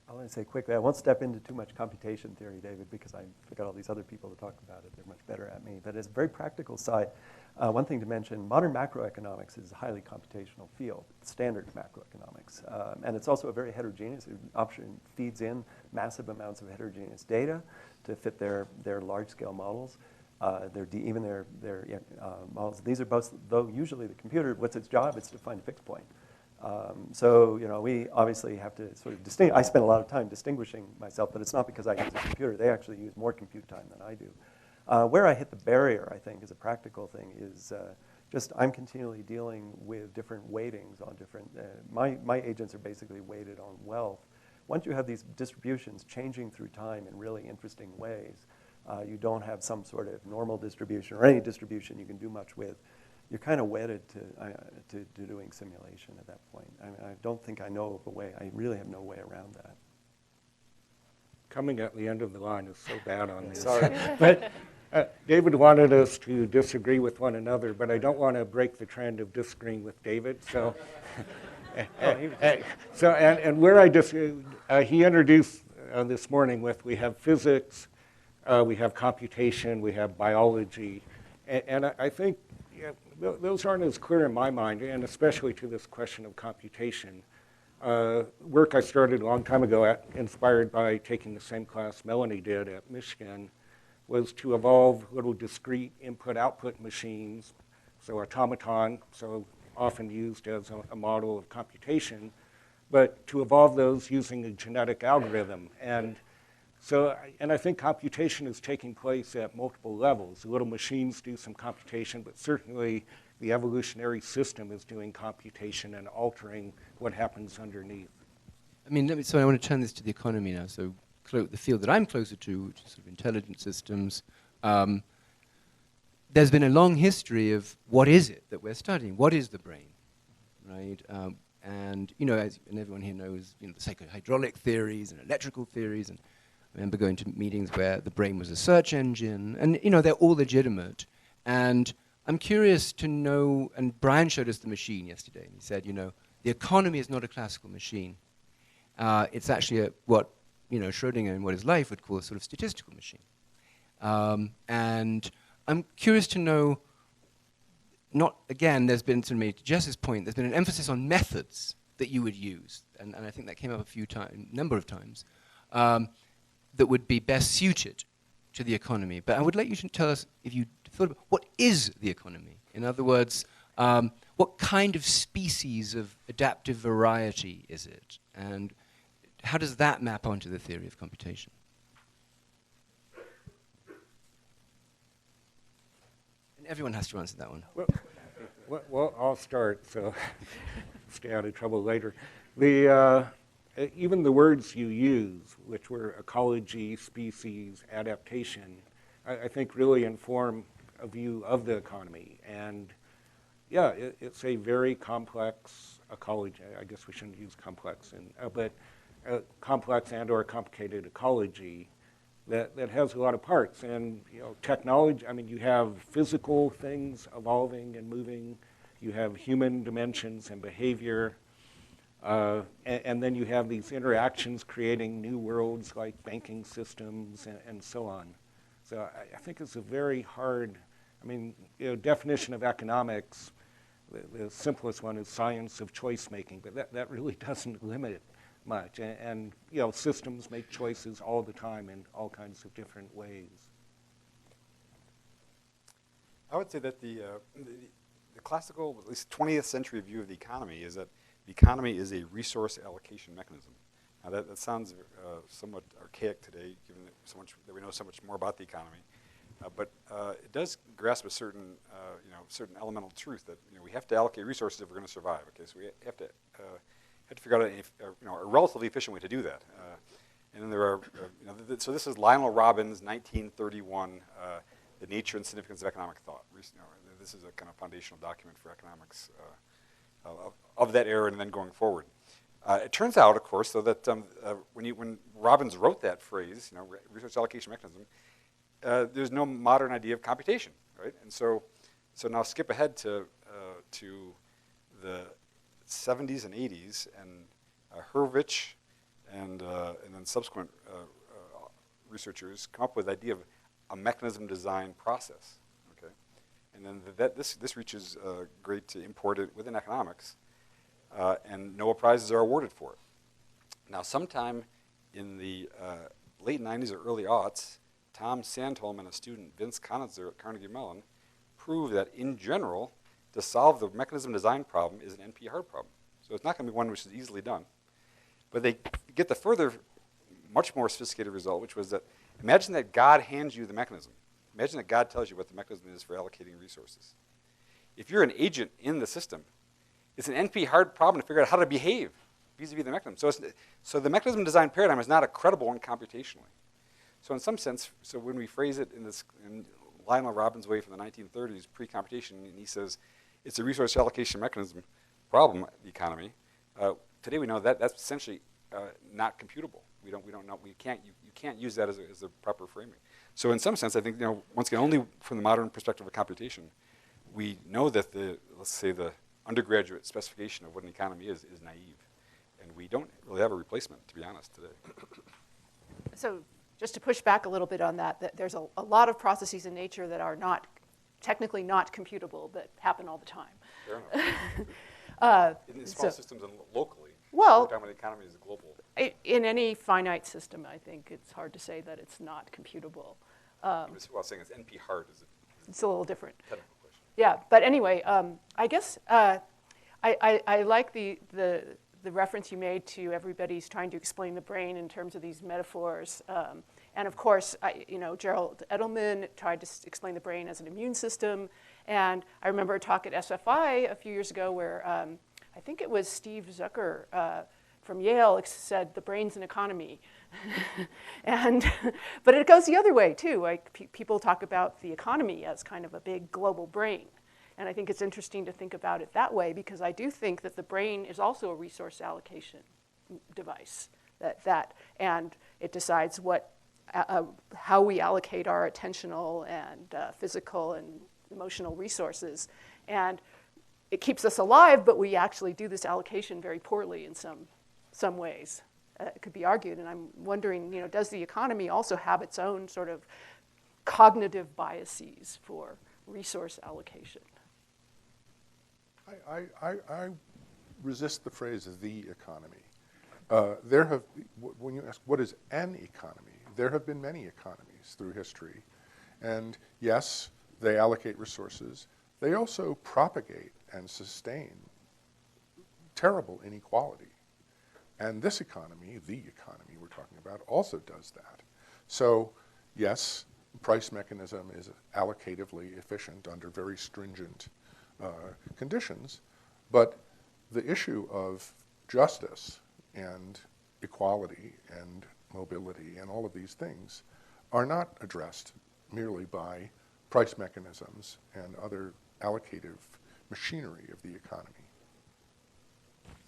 I want to say quickly, I won't step into too much computation theory, David, because I've got all these other people to talk about it. They're much better at me. But as a very practical side, one thing to mention, modern macroeconomics is a highly computational field, standard macroeconomics. And it's also a very heterogeneous, it often feeds in massive amounts of heterogeneous data to fit their large-scale models. Even their models. These are both, though usually the computer, what's its job? It's to find a fixed point. So we obviously have to sort of distinguish. I spend a lot of time distinguishing myself, but it's not because I use a computer. They actually use more compute time than I do. Where I hit the barrier, I think, as a practical thing is just I'm continually dealing with different weightings on different, my agents are basically weighted on wealth. Once you have these distributions changing through time in really interesting ways, you don't have some sort of normal distribution or any distribution you can do much with. You're kind of wedded to doing simulation at that point. I don't think I know of a way. I really have no way around that. Coming at the end of the line is so bad on this. Sorry. But David wanted us to disagree with one another, but I don't want to break the trend of disagreeing with David. So, where I disagree, he introduced this morning with we have physics, we have computation, we have biology, and I think those aren't as clear in my mind, and especially to this question of computation. Work I started a long time ago, inspired by taking the same class Melanie did at Michigan, was to evolve little discrete input-output machines, so automaton, so often used as a model of computation, but to evolve those using a genetic algorithm. And I think computation is taking place at multiple levels. The little machines do some computation, but certainly the evolutionary system is doing computation and altering what happens underneath. I mean, so I want to turn this to the economy now. So the field that I'm closer to, which is sort of intelligent systems, there's been a long history of what is it that we're studying? What is the brain, right? And everyone here knows, the psychohydraulic theories and electrical theories, and I remember going to meetings where the brain was a search engine, and they're all legitimate. And I'm curious to know, and Brian showed us the machine yesterday, and he said, the economy is not a classical machine. It's actually what Schrodinger in What is Life would call a sort of statistical machine. And I'm curious to know, there's been, to Jess's point, there's been an emphasis on methods that you would use, and I think that came up a number of times, that would be best suited to the economy. But I would like you to tell us, if you thought about, what is the economy? In other words, what kind of species of adaptive variety is it? And how does that map onto the theory of computation? And everyone has to answer that one. Well, I'll start, so stay out of trouble later. Even the words you use, which were ecology, species, adaptation, I think really inform a view of the economy. And yeah, it's a very complex ecology. I guess we shouldn't use complex, but complex and or complicated ecology that has a lot of parts. And technology, I mean, you have physical things evolving and moving. You have human dimensions and behavior. And then you have these interactions creating new worlds like banking systems and so on. So I think it's a very hard, I mean, definition of economics, the simplest one is science of choice making, but that really doesn't limit it much. And systems make choices all the time in all kinds of different ways. I would say that the classical, at least 20th century view of the economy is that the economy is a resource allocation mechanism. Now that sounds somewhat archaic today, given that we know so much more about the economy. But it does grasp a certain, certain elemental truth that we have to allocate resources if we're going to survive. Okay, so we have to figure out a relatively efficient way to do that. And then there are, so this is Lionel Robbins, 1931, The Nature and Significance of Economic Thought. This is a kind of foundational document for economics of that era and then going forward. It turns out, of course, though, that when Robbins wrote that phrase, resource allocation mechanism, there's no modern idea of computation, right? And so now skip ahead to the 70s and 80s, and Hurwitz and then subsequent researchers come up with the idea of a mechanism design process, okay? And then this reaches great import within economics, and Nobel Prizes are awarded for it. Now, sometime in the late 90s or early aughts, Tom Sandholm and a student, Vince Conitzer at Carnegie Mellon, proved that in general, to solve the mechanism design problem is an NP-hard problem. So it's not going to be one which is easily done. But they get the further, much more sophisticated result, which was that imagine that God hands you the mechanism. Imagine that God tells you what the mechanism is for allocating resources. If you're an agent in the system, it's an NP-hard problem to figure out how to behave vis-a-vis the mechanism. So the mechanism design paradigm is not a credible one computationally. So in some sense, so when we phrase it in Lionel Robbins' way from the 1930s, pre-computation, and he says it's a resource allocation mechanism problem, the economy. Today we know that that's essentially not computable. We don't know. You can't use that as a proper framing. So in some sense, I think once again, only from the modern perspective of computation, we know that let's say the undergraduate specification of what an economy is naive, and we don't really have a replacement, to be honest, today. So just to push back a little bit on that there's a lot of processes in nature that are technically not computable that happen all the time. Fair enough. In small systems and locally, well, we're talking about the economy as global. In any finite system, I think it's hard to say that it's not computable. That's what I was saying. It's NP-hard. It's a little different. Technical question. Yeah, but anyway, I guess I like the reference you made to everybody's trying to explain the brain in terms of these metaphors. And of course, Gerald Edelman tried to explain the brain as an immune system. And I remember a talk at SFI a few years ago where I think it was Steve Zucker from Yale said the brain's an economy. But it goes the other way too. Like people talk about the economy as kind of a big global brain. And I think it's interesting to think about it that way because I do think that the brain is also a resource allocation device. And it decides how we allocate our attentional and physical and emotional resources. And it keeps us alive, but we actually do this allocation very poorly in some ways. It could be argued, and I'm wondering, does the economy also have its own sort of cognitive biases for resource allocation? I resist the phrase "the economy." When you ask what is an economy, there have been many economies through history, and yes, they allocate resources. They also propagate and sustain terrible inequality. And this economy, the economy we're talking about, also does that. So yes, price mechanism is allocatively efficient under very stringent conditions, but the issue of justice and equality and mobility and all of these things are not addressed merely by price mechanisms and other allocative machinery of the economy.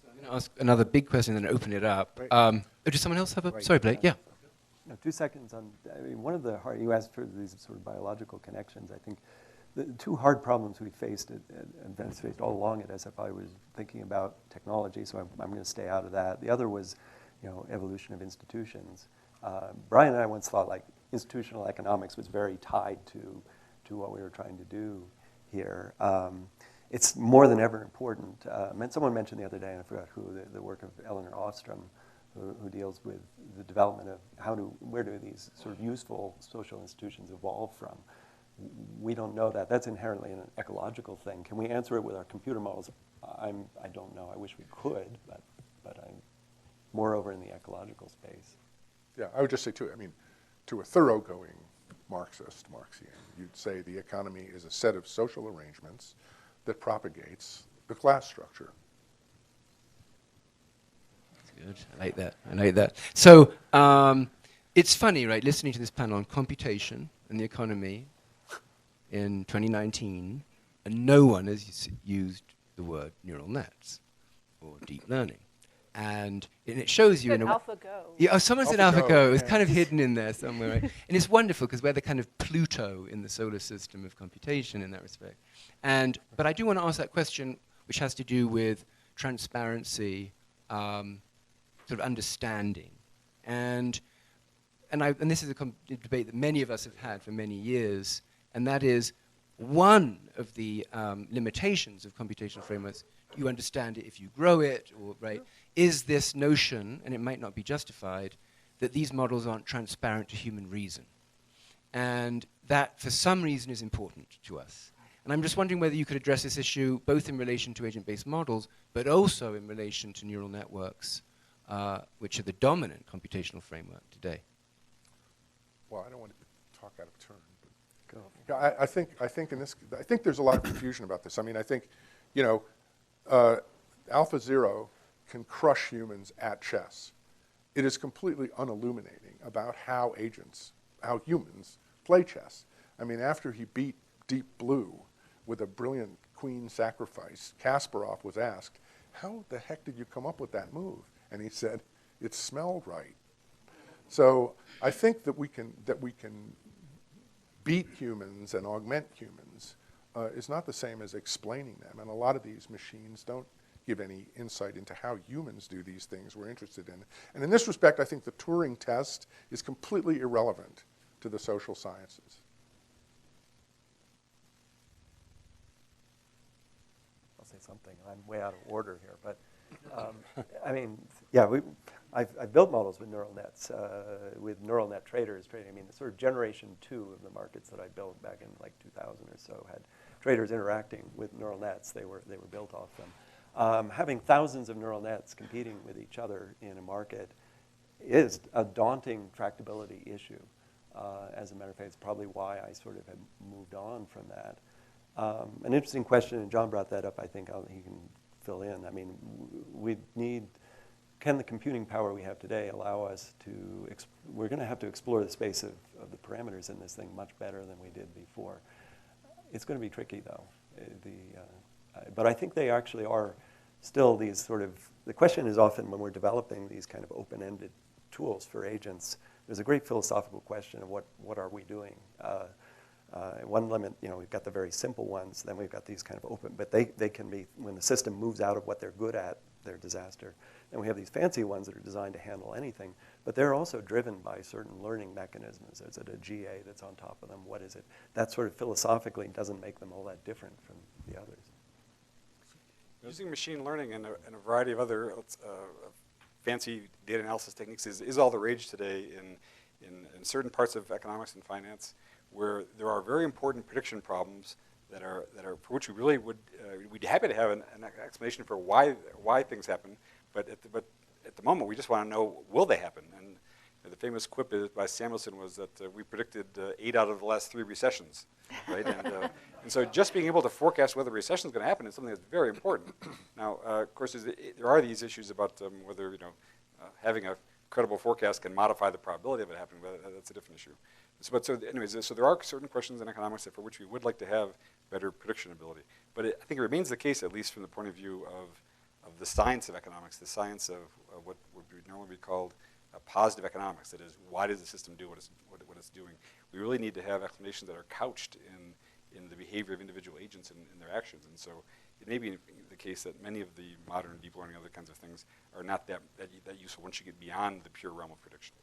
So I'm going to ask another big question and then open it up. Right. Does someone else have a... Sorry, Blake. Yeah. No, 2 seconds on, I mean, one of the hard, you asked for these sort of biological connections. I think the two hard problems we faced and Venice faced all along at SFI was thinking about technology, so I'm going to stay out of that. The other was, evolution of institutions. Brian and I once thought like institutional economics was very tied to what we were trying to do here. It's more than ever important. Someone mentioned the other day, and I forgot who, the work of Eleanor Ostrom, who deals with the development of where do these sort of useful social institutions evolve from. We don't know that. That's inherently an ecological thing. Can we answer it with our computer models? I don't know. I wish we could, but I'm moreover in the ecological space. Yeah, I would just say too, I mean, to a thoroughgoing Marxian, you'd say the economy is a set of social arrangements that propagates the class structure. Good. I like that. So it's funny, right, listening to this panel on computation and the economy in 2019, and no one has used the word neural nets or deep learning. And it shows you in a AlphaGo. Yeah, oh, someone said AlphaGo, AlphaGo. It's yeah. kind of hidden in there somewhere. Right? And it's wonderful because we're the kind of Pluto in the solar system of computation in that respect. But I do want to ask that question, which has to do with transparency, sort of understanding. And this is a debate that many of us have had for many years, and that is one of the limitations of computational frameworks. You understand it if you grow it, or right? Is this notion, and it might not be justified, that these models aren't transparent to human reason, and that for some reason is important to us. And I'm just wondering whether you could address this issue both in relation to agent-based models, but also in relation to neural networks, which are the dominant computational framework today. Well, I don't want to talk out of turn. But I think there's a lot of confusion about this. I mean, I think, AlphaZero can crush humans at chess. It is completely unilluminating about how humans play chess. I mean, after he beat Deep Blue with a brilliant queen sacrifice, Kasparov was asked, "How the heck did you come up with that move?" And he said, "It smelled right." So I think that we can beat humans and augment humans is not the same as explaining them. And a lot of these machines don't give any insight into how humans do these things we're interested in. And in this respect, I think the Turing test is completely irrelevant to the social sciences. I'll say something. I'm way out of order here, but I mean, yeah, I've built models with neural nets, with neural net traders trading. I mean, the sort of generation 2 of the markets that I built back in like 2000 or so had traders interacting with neural nets. They were built off them. Having thousands of neural nets competing with each other in a market is a daunting tractability issue. As a matter of fact, it's probably why I sort of had moved on from that. An interesting question, and John brought that up, I think he can fill in. I mean, can the computing power we have today allow us to, we're going to have to explore the space of the parameters in this thing much better than we did before. It's going to be tricky, though. But I think they actually are still these sort of, the question is often when we're developing these kind of open-ended tools for agents, there's a great philosophical question of what are we doing? One limit, we've got the very simple ones, then we've got these kind of open, but they can be, when the system moves out of what they're good at, they're disaster. And we have these fancy ones that are designed to handle anything, but they're also driven by certain learning mechanisms. Is it a GA that's on top of them? What is it? That sort of philosophically doesn't make them all that different from the others. Using machine learning and a variety of other fancy data analysis techniques is all the rage today in certain parts of economics and finance, where there are very important prediction problems that are for which we really we'd be happy to have an explanation for why things happen, but at the moment we just want to know, will they happen? And the famous quip by Samuelson was that we predicted 8 out of the last 3 recessions, right? And so just being able to forecast whether a recession is going to happen is something that's very important. Now, of course, there are these issues about whether having a credible forecast can modify the probability of it happening, but that's a different issue. So there are certain questions in economics for which we would like to have better prediction ability. But I think it remains the case, at least from the point of view of the science of economics, the science of what would normally be called positive economics, that is, why does the system do what it's doing, we really need to have explanations that are couched in the behavior of individual agents and in their actions. And so it may be the case that many of the modern deep learning, other kinds of things, are not that useful once you get beyond the pure realm of prediction.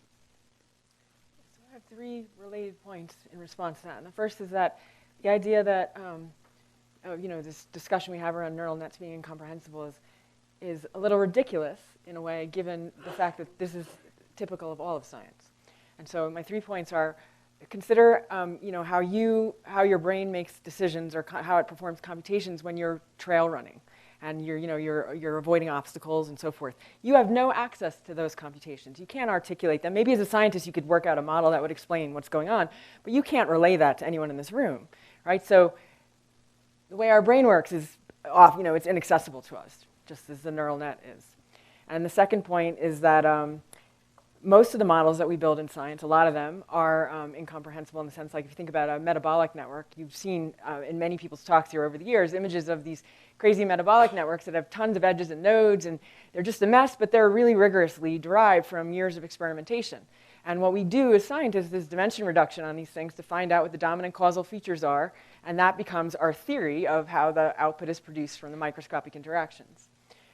So I have 3 related points in response to that. And the first is that the idea that this discussion we have around neural nets being incomprehensible is a little ridiculous in a way, given the fact that this is typical of all of science. And so my 3 points are: consider how your brain makes decisions, or how it performs computations when you're trail running and you're avoiding obstacles and so forth. You have no access to those computations. You can't articulate them. Maybe as a scientist you could work out a model that would explain what's going on, but you can't relay that to anyone in this room, right? So the way our brain works is it's inaccessible to us, just as the neural net is. And the second point is that most of the models that we build in science, a lot of them are incomprehensible in the sense, like if you think about a metabolic network, you've seen in many people's talks here over the years images of these crazy metabolic networks that have tons of edges and nodes, and they're just a mess, but they're really rigorously derived from years of experimentation. And what we do as scientists is dimension reduction on these things to find out what the dominant causal features are, and that becomes our theory of how the output is produced from the microscopic interactions.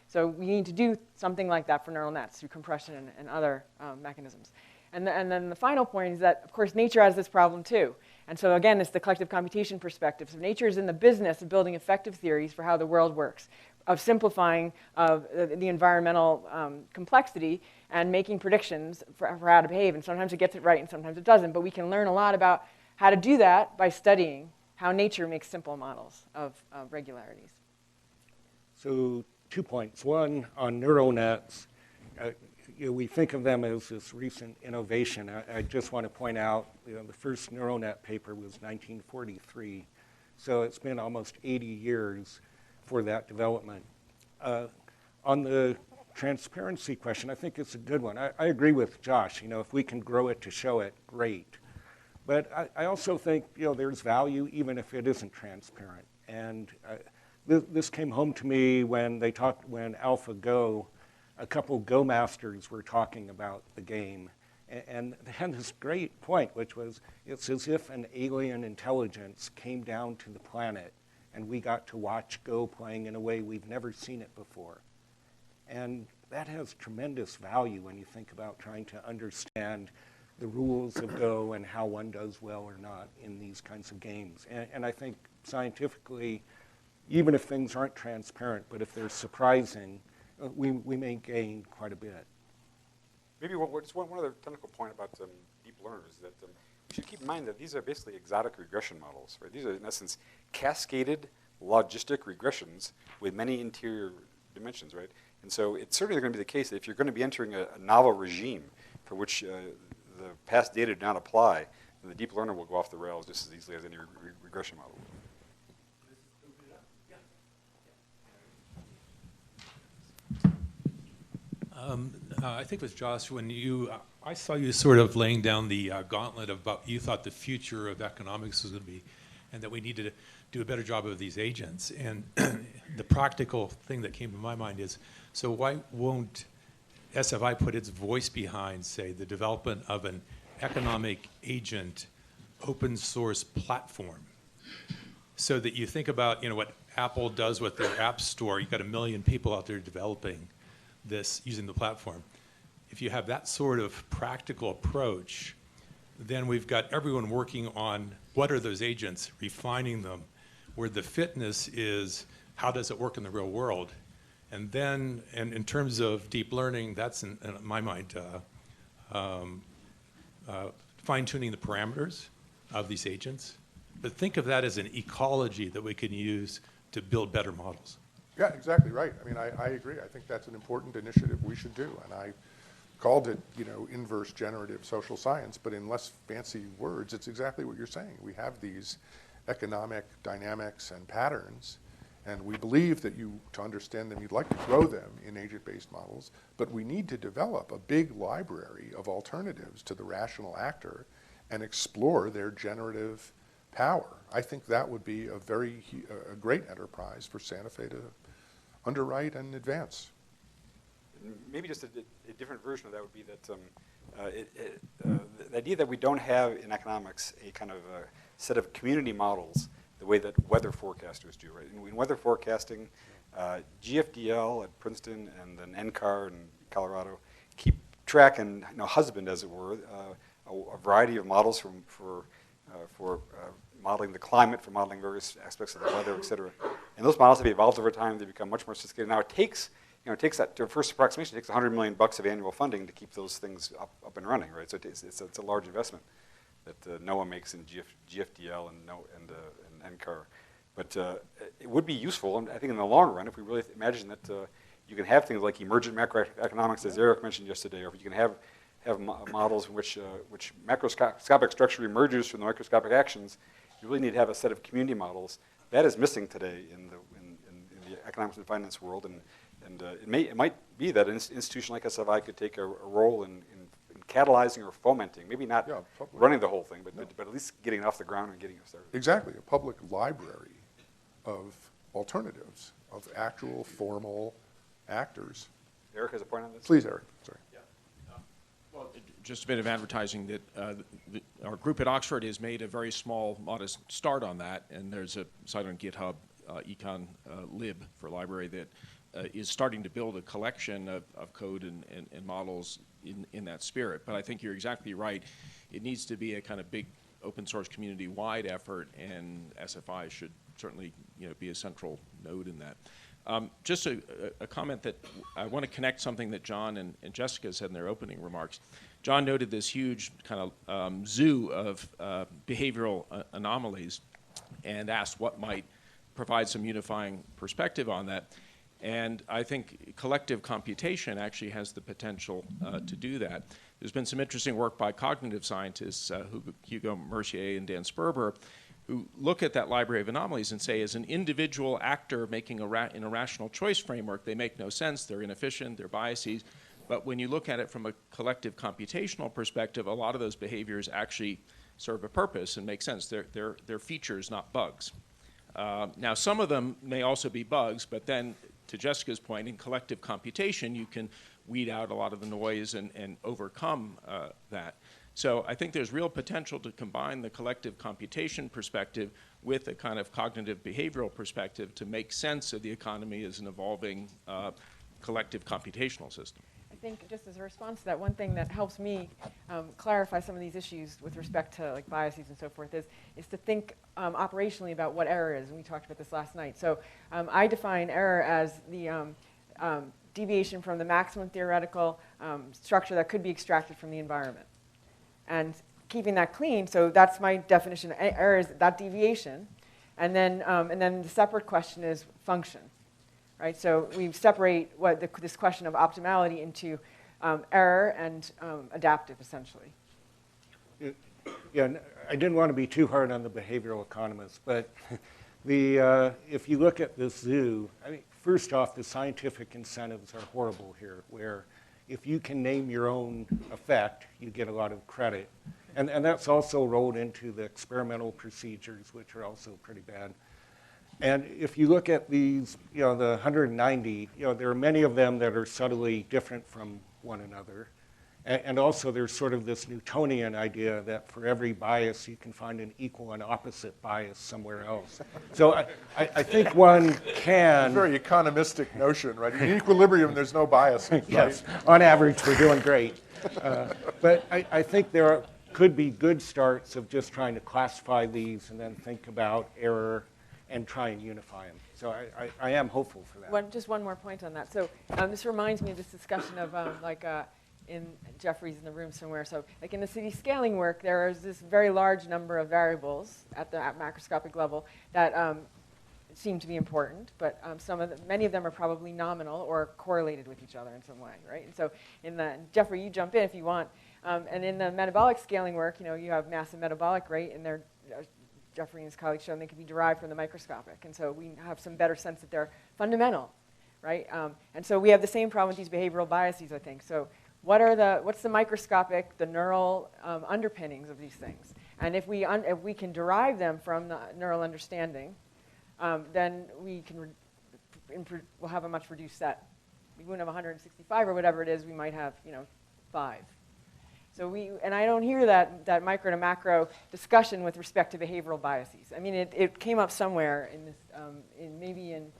So we need to do something like that for neural nets through compression and other mechanisms. And then the final point is that, of course, nature has this problem too. And so again, it's the collective computation perspective. So nature is in the business of building effective theories for how the world works, of simplifying the environmental complexity and making predictions for how to behave. And sometimes it gets it right and sometimes it doesn't. But we can learn a lot about how to do that by studying how nature makes simple models of regularities. So 2 points. One, on neural nets, we think of them as this recent innovation. I just want to point out, the first neural net paper was 1943, so it's been almost 80 years for that development. On the transparency question, I think it's a good one. I agree with Josh. If we can grow it to show it, great. But I also think there's value even if it isn't transparent. And this came home to me when AlphaGo, a couple Go masters were talking about the game. And they had this great point, which was, it's as if an alien intelligence came down to the planet and we got to watch Go playing in a way we've never seen it before. And that has tremendous value when you think about trying to understand the rules of Go and how one does well or not in these kinds of games. And I think scientifically, even if things aren't transparent, but if they're surprising, we may gain quite a bit. Maybe just one other technical point about deep learners is that we should keep in mind that these are basically exotic regression models, right? These are, in essence, cascaded logistic regressions with many interior dimensions, right? And so it's certainly going to be the case that if you're going to be entering a novel regime for which the past data do not apply, then the deep learner will go off the rails just as easily as any regression model will. I think it was Josh, when I saw you sort of laying down the gauntlet of what you thought the future of economics was going to be, and that we needed to do a better job of these agents. And the practical thing that came to my mind is, so why won't SFI put its voice behind, say, the development of an economic agent open source platform? So that you think about what Apple does with their app store. You've got 1 million people out there developing this using the platform. If you have that sort of practical approach, then we've got everyone working on what are those agents, refining them, where the fitness is how does it work in the real world. And then, and in terms of deep learning, that's in my mind fine-tuning the parameters of these agents. But think of that as an ecology that we can use to build better models. Yeah, exactly right. I mean, I agree. I think that's an important initiative we should do. And I called it, inverse generative social science, but in less fancy words, it's exactly what you're saying. We have these economic dynamics and patterns, and we believe that to understand them, you'd like to grow them in agent-based models, but we need to develop a big library of alternatives to the rational actor and explore their generative power. I think that would be a great enterprise for Santa Fe to underwrite and advance. maybe just a different version of that would be that the idea that we don't have in economics a kind of a set of community models the way that weather forecasters do, right? In weather forecasting, GFDL at Princeton and then NCAR in Colorado keep track and husband, as it were, a variety of models for modeling the climate, for modeling various aspects of the weather, et cetera. And those models have evolved over time. They become much more sophisticated. Now it takes that, to first approximation, it takes $100 million of annual funding to keep those things up and running, right? So it's a large investment that NOAA makes in GFDL and NCAR. But it would be useful, and I think in the long run, if we really imagine that you can have things like emergent macroeconomics, as Eric mentioned yesterday, or if you can have models in which macroscopic structure emerges from the microscopic actions, you really need to have a set of community models. That is missing today in the economics and finance world, and it might be that an institution like SFI could take a role in catalyzing or fomenting, maybe not running the whole thing, but at least getting it off the ground and getting it started. Exactly, a public library of alternatives, of actual formal actors. Eric has a point on this? Please, Eric, sorry. Well, just a bit of advertising that our group at Oxford has made a very small, modest start on that, and there's a site on GitHub, Econ Lib for library, that is starting to build a collection of code and models in that spirit. But I think you're exactly right. It needs to be a kind of big open source community-wide effort, and SFI should certainly be a central node in that. Just a comment that I want to connect something that John and Jessica said in their opening remarks. John noted this huge kind of zoo of behavioral anomalies and asked what might provide some unifying perspective on that. And I think collective computation actually has the potential to do that. There's been some interesting work by cognitive scientists, Hugo Mercier and Dan Sperber, who look at that library of anomalies and say, as an individual actor making in a rational choice framework, they make no sense, they're inefficient, they're biases. But when you look at it from a collective computational perspective, a lot of those behaviors actually serve a purpose and make sense. They're features, not bugs. Now, some of them may also be bugs, but then, to Jessica's point, in collective computation, you can weed out a lot of the noise and overcome that. So I think there's real potential to combine the collective computation perspective with a kind of cognitive behavioral perspective to make sense of the economy as an evolving collective computational system. I think just as a response to that, one thing that helps me clarify some of these issues with respect to like biases and so forth is to think operationally about what error is, and we talked about this last night. So I define error as the deviation from the maximum theoretical structure that could be extracted from the environment. And keeping that clean, so that's my definition. Error is that deviation. And then the separate question is function. Right, so we separate this question of optimality into error and adaptive, essentially. Yeah, I didn't want to be too hard on the behavioral economists, but if you look at this zoo, I mean, first off, the scientific incentives are horrible here, where if you can name your own effect, you get a lot of credit. And that's also rolled into the experimental procedures, which are also pretty bad. And if you look at these, the 190, there are many of them that are subtly different from one another. And also there's sort of this Newtonian idea that for every bias, you can find an equal and opposite bias somewhere else. So I think one can... It's a very economistic notion, right? In equilibrium, there's no bias. Right? Yes, on average, we're doing great. But I think there could be good starts of just trying to classify these and then think about error and try and unify them. So I am hopeful for that. Just one more point on that. So this reminds me of this discussion of in Jeffrey's in the room somewhere. So like in the city scaling work, there is this very large number of variables at the macroscopic level that seem to be important, but many of them are probably nominal or correlated with each other in some way, right? And so Jeffrey, you jump in if you want. And in the metabolic scaling work, you have mass and metabolic rate, and they're Jeffrey and his colleagues shown they can be derived from the microscopic. And so we have some better sense that they're fundamental, right? And so we have the same problem with these behavioral biases, I think. So what's the microscopic, the neural underpinnings of these things? And if we can derive them from the neural understanding, then we'll have a much reduced set we wouldn't have 165 or whatever it is, we might have, 5. So and I don't hear that micro to macro discussion with respect to behavioral biases. I mean, it came up somewhere in this, maybe in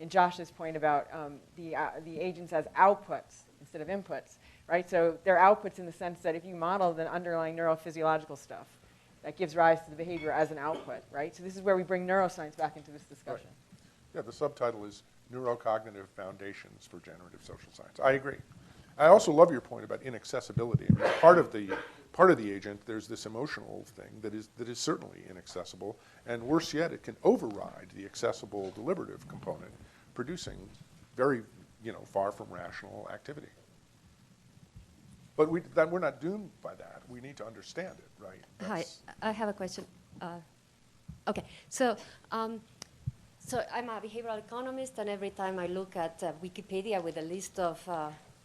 Josh's point about the agents as outputs instead of inputs, right? So they're outputs in the sense that if you model the underlying neurophysiological stuff, that gives rise to the behavior as an output, right? So this is where we bring neuroscience back into this discussion. Right. Yeah, the subtitle is Neurocognitive Foundations for Generative Social Science. I agree. I also love your point about inaccessibility. I mean, part of the agent, there's this emotional thing that is certainly inaccessible, and worse yet, it can override the accessible deliberative component, producing very, far from rational activity. But we're not doomed by that. We need to understand it, right? Hi, I have a question. Okay, so I'm a behavioral economist, and every time I look at Wikipedia with a list of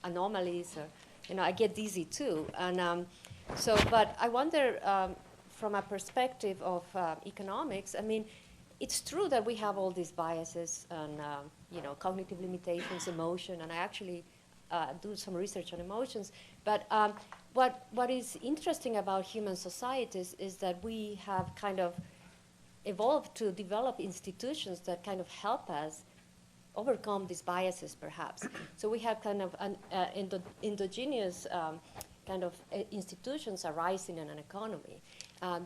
anomalies, I get dizzy too. And but I wonder, from a perspective of economics, I mean, it's true that we have all these biases and cognitive limitations, emotion, and I actually do some research on emotions. But what is interesting about human societies is that we have kind of evolved to develop institutions that kind of help us overcome these biases, perhaps. So we have kind of an endogenous kind of institutions arising in an economy.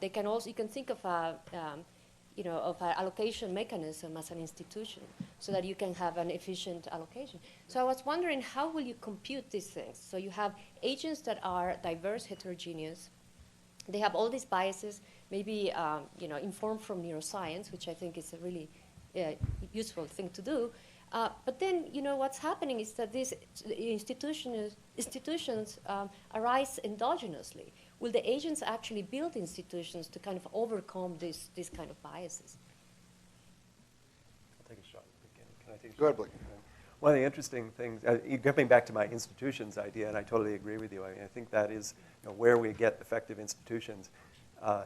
They can also, you can think of of an allocation mechanism as an institution, so that you can have an efficient allocation. So I was wondering, how will you compute these things? So you have agents that are diverse, heterogeneous. They have all these biases, maybe informed from neuroscience, which I think is a really useful thing to do. But then, what's happening is that these institutions arise endogenously. Will the agents actually build institutions to kind of overcome these kind of biases? I'll take a shot at the beginning. Can I take a shot? Go ahead, Blake. One of the interesting things, getting back to my institutions idea, and I totally agree with you. I think that is where we get effective institutions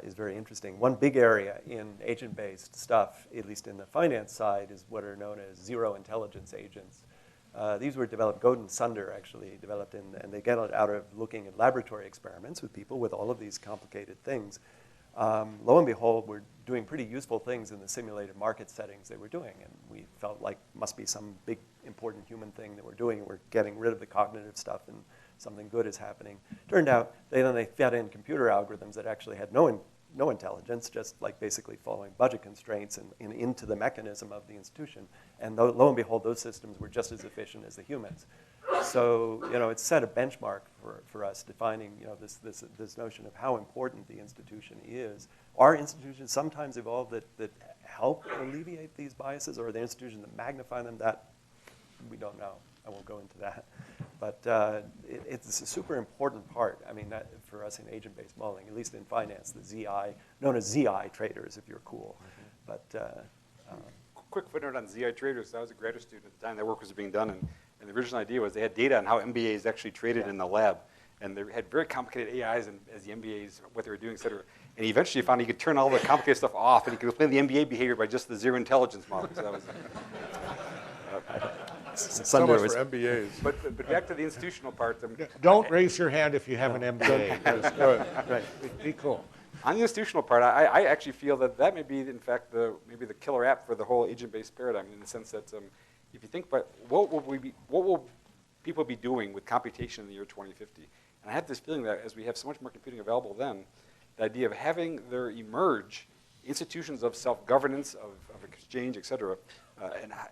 is very interesting. One big area in agent-based stuff, at least in the finance side, is what are known as zero intelligence agents. These were developed, Godin Sunder actually developed, and they get it out of looking at laboratory experiments with people with all of these complicated things. Lo and behold, we're doing pretty useful things in the simulated market settings they were doing, and we felt like must be some big important human thing that we're doing. We're getting rid of the cognitive stuff and something good is happening. Turned out they fed in computer algorithms that actually had no intelligence, just like basically following budget constraints and into the mechanism of the institution. And lo and behold, those systems were just as efficient as the humans. So it's set a benchmark for us defining this notion of how important the institution is. Are institutions sometimes evolved that help alleviate these biases, or are there institutions that magnify them? That we don't know. I won't go into that. But it's a super important part. I mean, that for us in agent-based modeling, at least in finance, the ZI, known as ZI traders, if you're cool. Mm-hmm. But quick footnote on ZI traders. I was a graduate student at the time that work was being done, and the original idea was they had data on how MBAs actually traded in the lab, and they had very complicated AIs and as the MBAs, what they were doing, et cetera. And he eventually found he could turn all the complicated stuff off, and he could explain the MBA behavior by just the zero intelligence model. So that was. So much for MBAs. But back to the institutional part. Don't raise your hand if you have an MBA. Right. Be cool. On the institutional part, I actually feel that may be, in fact, maybe the killer app for the whole agent-based paradigm, in the sense that if you think about what will people be doing with computation in the year 2050? And I have this feeling that as we have so much more computing available then, the idea of having there emerge institutions of self-governance, of exchange, et cetera,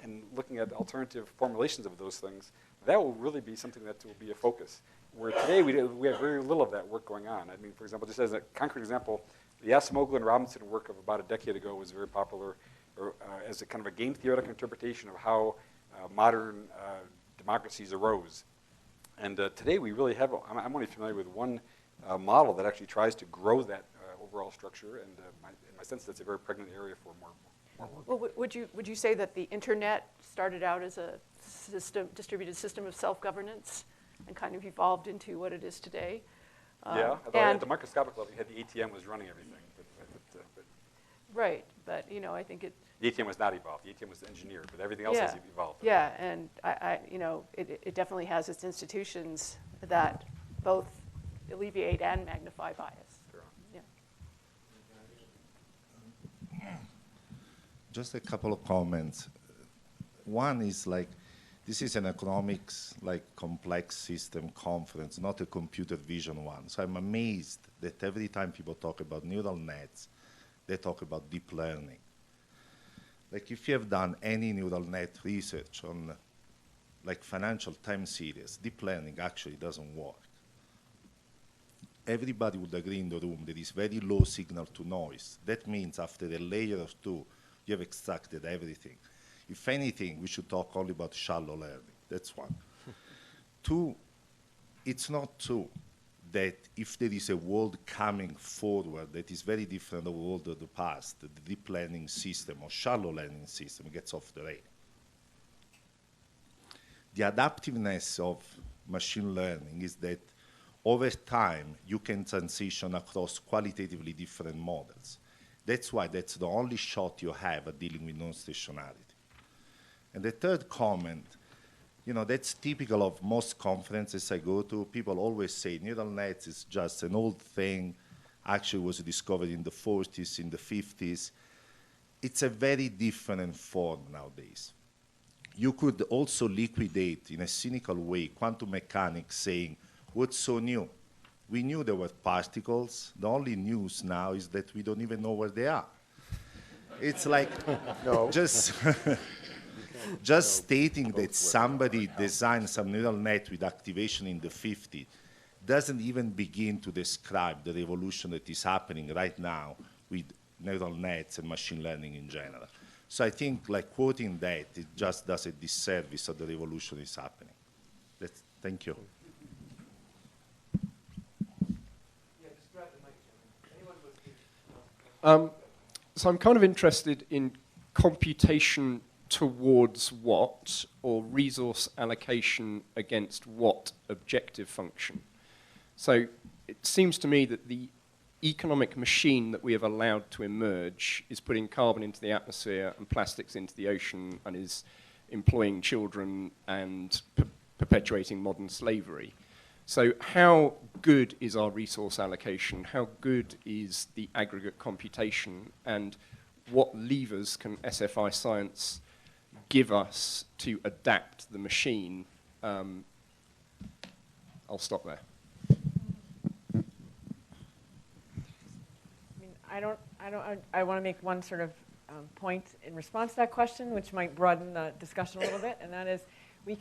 and looking at alternative formulations of those things, that will really be something that will be a focus. Where today we have very little of that work going on. I mean, for example, just as a concrete example, the Asimoglu and Robinson work of about a decade ago was very popular as a kind of a game theoretical interpretation of how modern democracies arose. And today we really have, I'm only familiar with one model that actually tries to grow that overall structure, and in my sense that's a very pregnant area for more work. Well, would you say that the internet started out as a distributed system of self-governance and kind of evolved into what it is today? Yeah, although at the microscopic level, you had the ATM was running everything. Right, but I think it. The ATM was not evolved. The ATM was engineered, but everything else has evolved. Yeah, and it definitely has its institutions that both alleviate and magnify bias. Sure. Yeah. Just a couple of comments. One is this is an economics complex system conference, not a computer vision one. So I'm amazed that every time people talk about neural nets, they talk about deep learning. If you have done any neural net research on financial time series, deep learning actually doesn't work. Everybody would agree in the room there is very low signal to noise. That means after a layer or two, you have extracted everything. If anything, we should talk only about shallow learning. That's one. Two, it's not true that if there is a world coming forward that is very different from the world of the past, the deep learning system or shallow learning system gets off the rail. The adaptiveness of machine learning is that over time, you can transition across qualitatively different models. That's why that's the only shot you have at dealing with non-stationarity. And the third comment, that's typical of most conferences I go to. People always say neural nets is just an old thing. Actually, was discovered in the 40s, in the 50s. It's a very different form nowadays. You could also liquidate, in a cynical way, quantum mechanics saying, what's so new? We knew there were particles. The only news now is that we don't even know where they are. It's just stating that somebody designed some neural net with activation in the 50s doesn't even begin to describe the revolution that is happening right now with neural nets and machine learning in general. So I think quoting that, it just does a disservice of the revolution is happening. Thank you. So I'm kind of interested in computation towards what, or resource allocation against what objective function. So it seems to me that the economic machine that we have allowed to emerge is putting carbon into the atmosphere and plastics into the ocean and is employing children and perpetuating modern slavery. So how good is our resource allocation? How good is the aggregate computation? And what levers can SFI science give us to adapt the machine? I'll stop there. I want to make one sort of point in response to that question, which might broaden the discussion a little bit, and that is the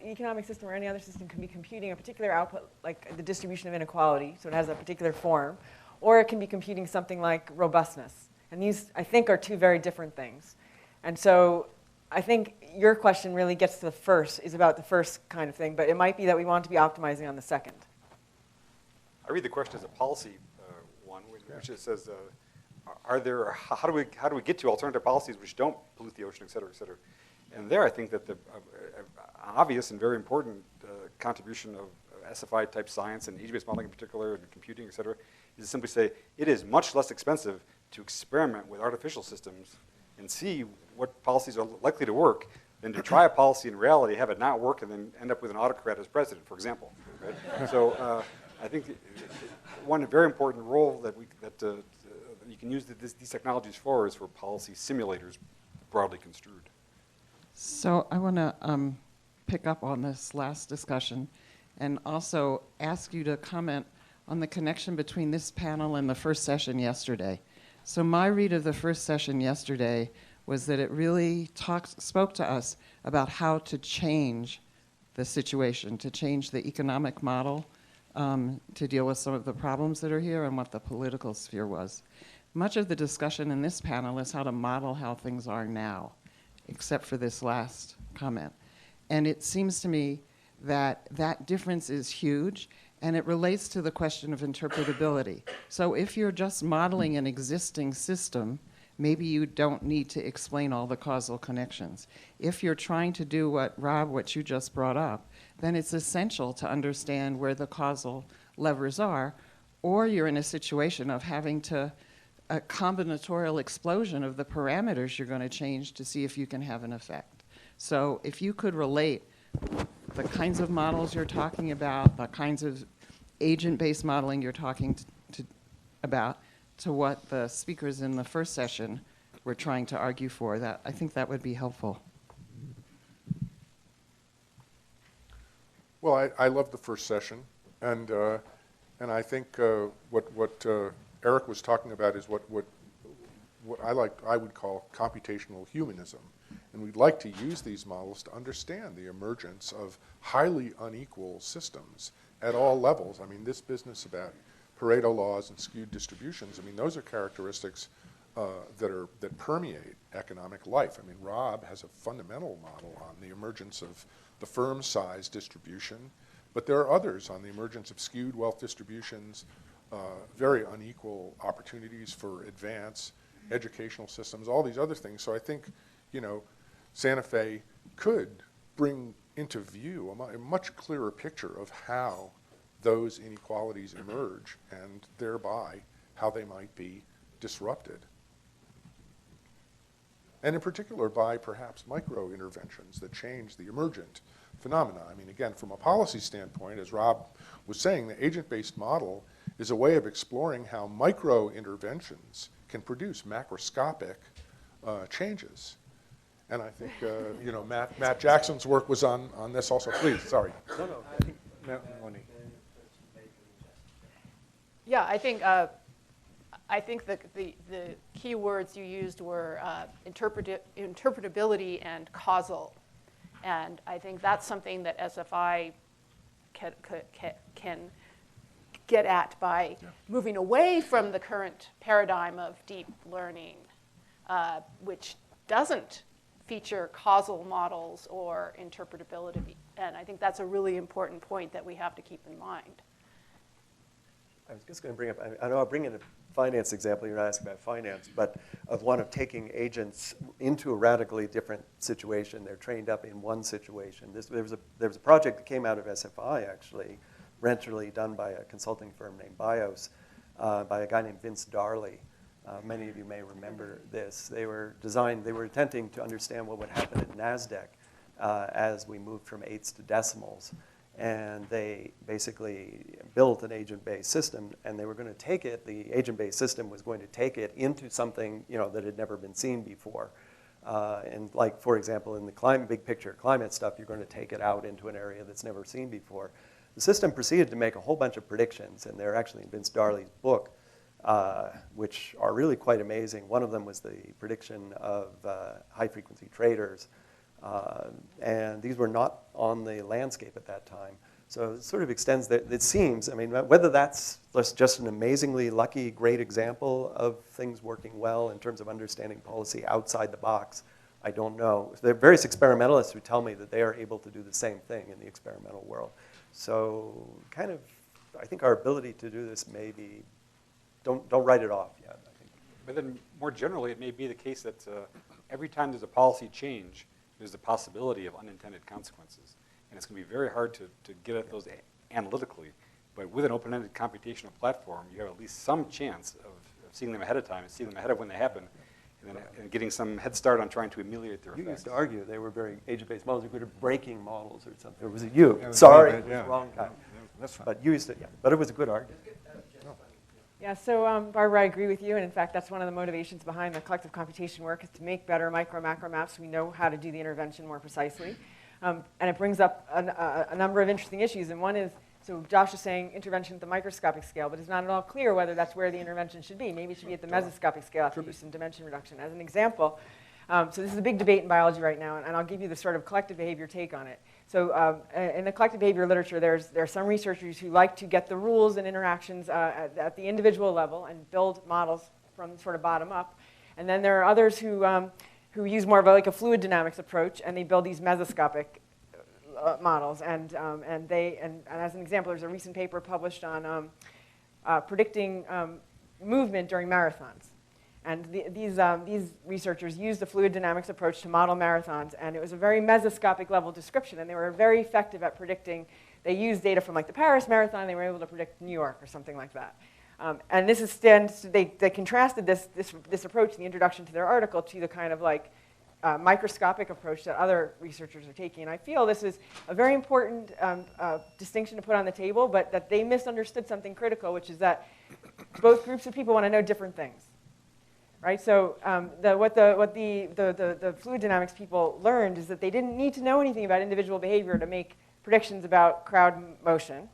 economic system or any other system can be computing a particular output, like the distribution of inequality, so it has a particular form, or it can be computing something like robustness. And these, I think, are two very different things. And so I think your question really gets to is about the first kind of thing, but it might be that we want to be optimizing on the second. I read the question as a policy one, which says, how do we get to alternative policies which don't pollute the ocean, et cetera, et cetera? And there I think that the obvious and very important contribution of SFI-type science and age-based modeling in particular and computing, et cetera, is to simply say it is much less expensive to experiment with artificial systems and see what policies are likely to work than to try a policy in reality, have it not work, and then end up with an autocrat as president, for example. Right? So I think one very important role that you can use these technologies for is for policy simulators, broadly construed. So I want to pick up on this last discussion and also ask you to comment on the connection between this panel and the first session yesterday. So my read of the first session yesterday was that it really spoke to us about how to change the situation, to change the economic model to deal with some of the problems that are here and what the political sphere was. Much of the discussion in this panel is how to model how things are now, except for this last comment. And it seems to me that that difference is huge, and it relates to the question of interpretability. So if you're just modeling an existing system, maybe you don't need to explain all the causal connections. If you're trying to do what you just brought up, then it's essential to understand where the causal levers are, or you're in a situation of having to a combinatorial explosion of the parameters you're going to change to see if you can have an effect. So if you could relate the kinds of models you're talking about, the kinds of agent-based modeling you're talking about, to what the speakers in the first session were trying to argue for, that I think that would be helpful. Well, I love the first session, and I think what Eric was talking about is what I would call computational humanism, and we'd like to use these models to understand the emergence of highly unequal systems at all levels. I mean, this business about Pareto laws and skewed distributions, I mean, those are characteristics that permeate economic life. I mean, Rob has a fundamental model on the emergence of the firm size distribution, but there are others on the emergence of skewed wealth distributions, very unequal opportunities for advance, educational systems, all these other things. So I think, you know, Santa Fe could bring into view a much clearer picture of how those inequalities emerge and thereby how they might be disrupted. And in particular by perhaps micro interventions that change the emergent phenomena. I mean, again, from a policy standpoint, as Rob was saying, the agent-based model is a way of exploring how micro interventions can produce macroscopic changes. And I think, you know, Matt Jackson's work was on this also. Please, sorry. No, I think Matt, Yeah, I think the key words you used were interpretability and causal. And I think that's something that SFI can get at by moving away from the current paradigm of deep learning, which doesn't feature causal models or interpretability. And I think that's a really important point that we have to keep in mind. I was just going to bring up, I know I'll bring in a finance example, you're not asking about finance, but of one of taking agents into a radically different situation. They're trained up in one situation. There was a project that came out of SFI, actually, rentually done by a consulting firm named BIOS, by a guy named Vince Darley. Many of you may remember this. They were attempting to understand what would happen at NASDAQ as we moved from eighths to decimals. And they basically built an agent-based system, and they were going to take it, the agent-based system was going to take it into something, you know, that had never been seen before. And like, for example, in the big picture climate stuff, you're going to take it out into an area that's never seen before. The system proceeded to make a whole bunch of predictions, and they're actually in Vince Darley's book, which are really quite amazing. One of them was the prediction of high-frequency traders. And these were not on the landscape at that time. So it sort of extends that, it seems, I mean, whether that's just an amazingly lucky, great example of things working well in terms of understanding policy outside the box, I don't know. There are various experimentalists who tell me that they are able to do the same thing in the experimental world. So kind of, I think our ability to do this may be, don't write it off yet, I think. But then more generally, it may be the case that every time there's a policy change, there's the possibility of unintended consequences. And it's going to be very hard to get at those analytically. But with an open-ended computational platform, you have at least some chance of seeing them ahead of time and seeing them ahead of when they happen, and getting some head start on trying to ameliorate their effects. You used to argue they were very agent-based models. You were breaking models or something. Or was it you? Sorry, it was the wrong guy. That's fine. But you used to, yeah. But it was a good argument. Yeah, so Barbara, I agree with you, and in fact, that's one of the motivations behind the collective computation work is to make better micro-macro maps so we know how to do the intervention more precisely. And it brings up a number of interesting issues, and one is, so Josh is saying intervention at the microscopic scale, but it's not at all clear whether that's where the intervention should be. Maybe it should be at the mesoscopic scale after use some dimension reduction. As an example, so this is a big debate in biology right now, and I'll give you the sort of collective behavior take on it. So in the collective behavior literature, there are some researchers who like to get the rules and interactions at the individual level and build models from sort of bottom up. And then there are others who use more of a fluid dynamics approach, and they build these mesoscopic models. And as an example, there's a recent paper published on predicting movement during marathons. And these researchers used the fluid dynamics approach to model marathons, and it was a very mesoscopic level description, and they were very effective at predicting. They used data from like the Paris Marathon, they were able to predict New York or something like that. And this is they contrasted this approach in the introduction to their article to the kind of like microscopic approach that other researchers are taking. And I feel this is a very important distinction to put on the table, but that they misunderstood something critical, which is that both groups of people want to know different things. Right, so what the fluid dynamics people learned is that they didn't need to know anything about individual behavior to make predictions about crowd motion,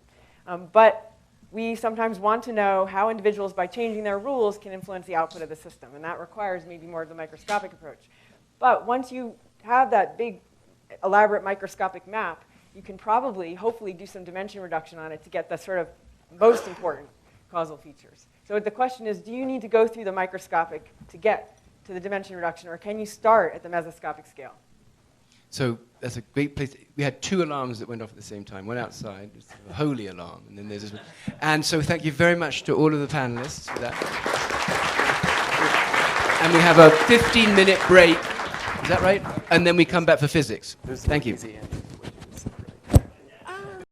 but we sometimes want to know how individuals, by changing their rules, can influence the output of the system, and that requires maybe more of the microscopic approach. But once you have that big, elaborate microscopic map, you can probably, hopefully, do some dimension reduction on it to get the sort of most important causal features. So the question is, do you need to go through the microscopic to get to the dimension reduction, or can you start at the mesoscopic scale? So that's a great place. We had 2 alarms that went off at the same time. One outside, it's a holy alarm, and then there's this one. And so thank you very much to all of the panelists for that. And we have a 15-minute break. Is that right? And then we come back for physics. Thank you.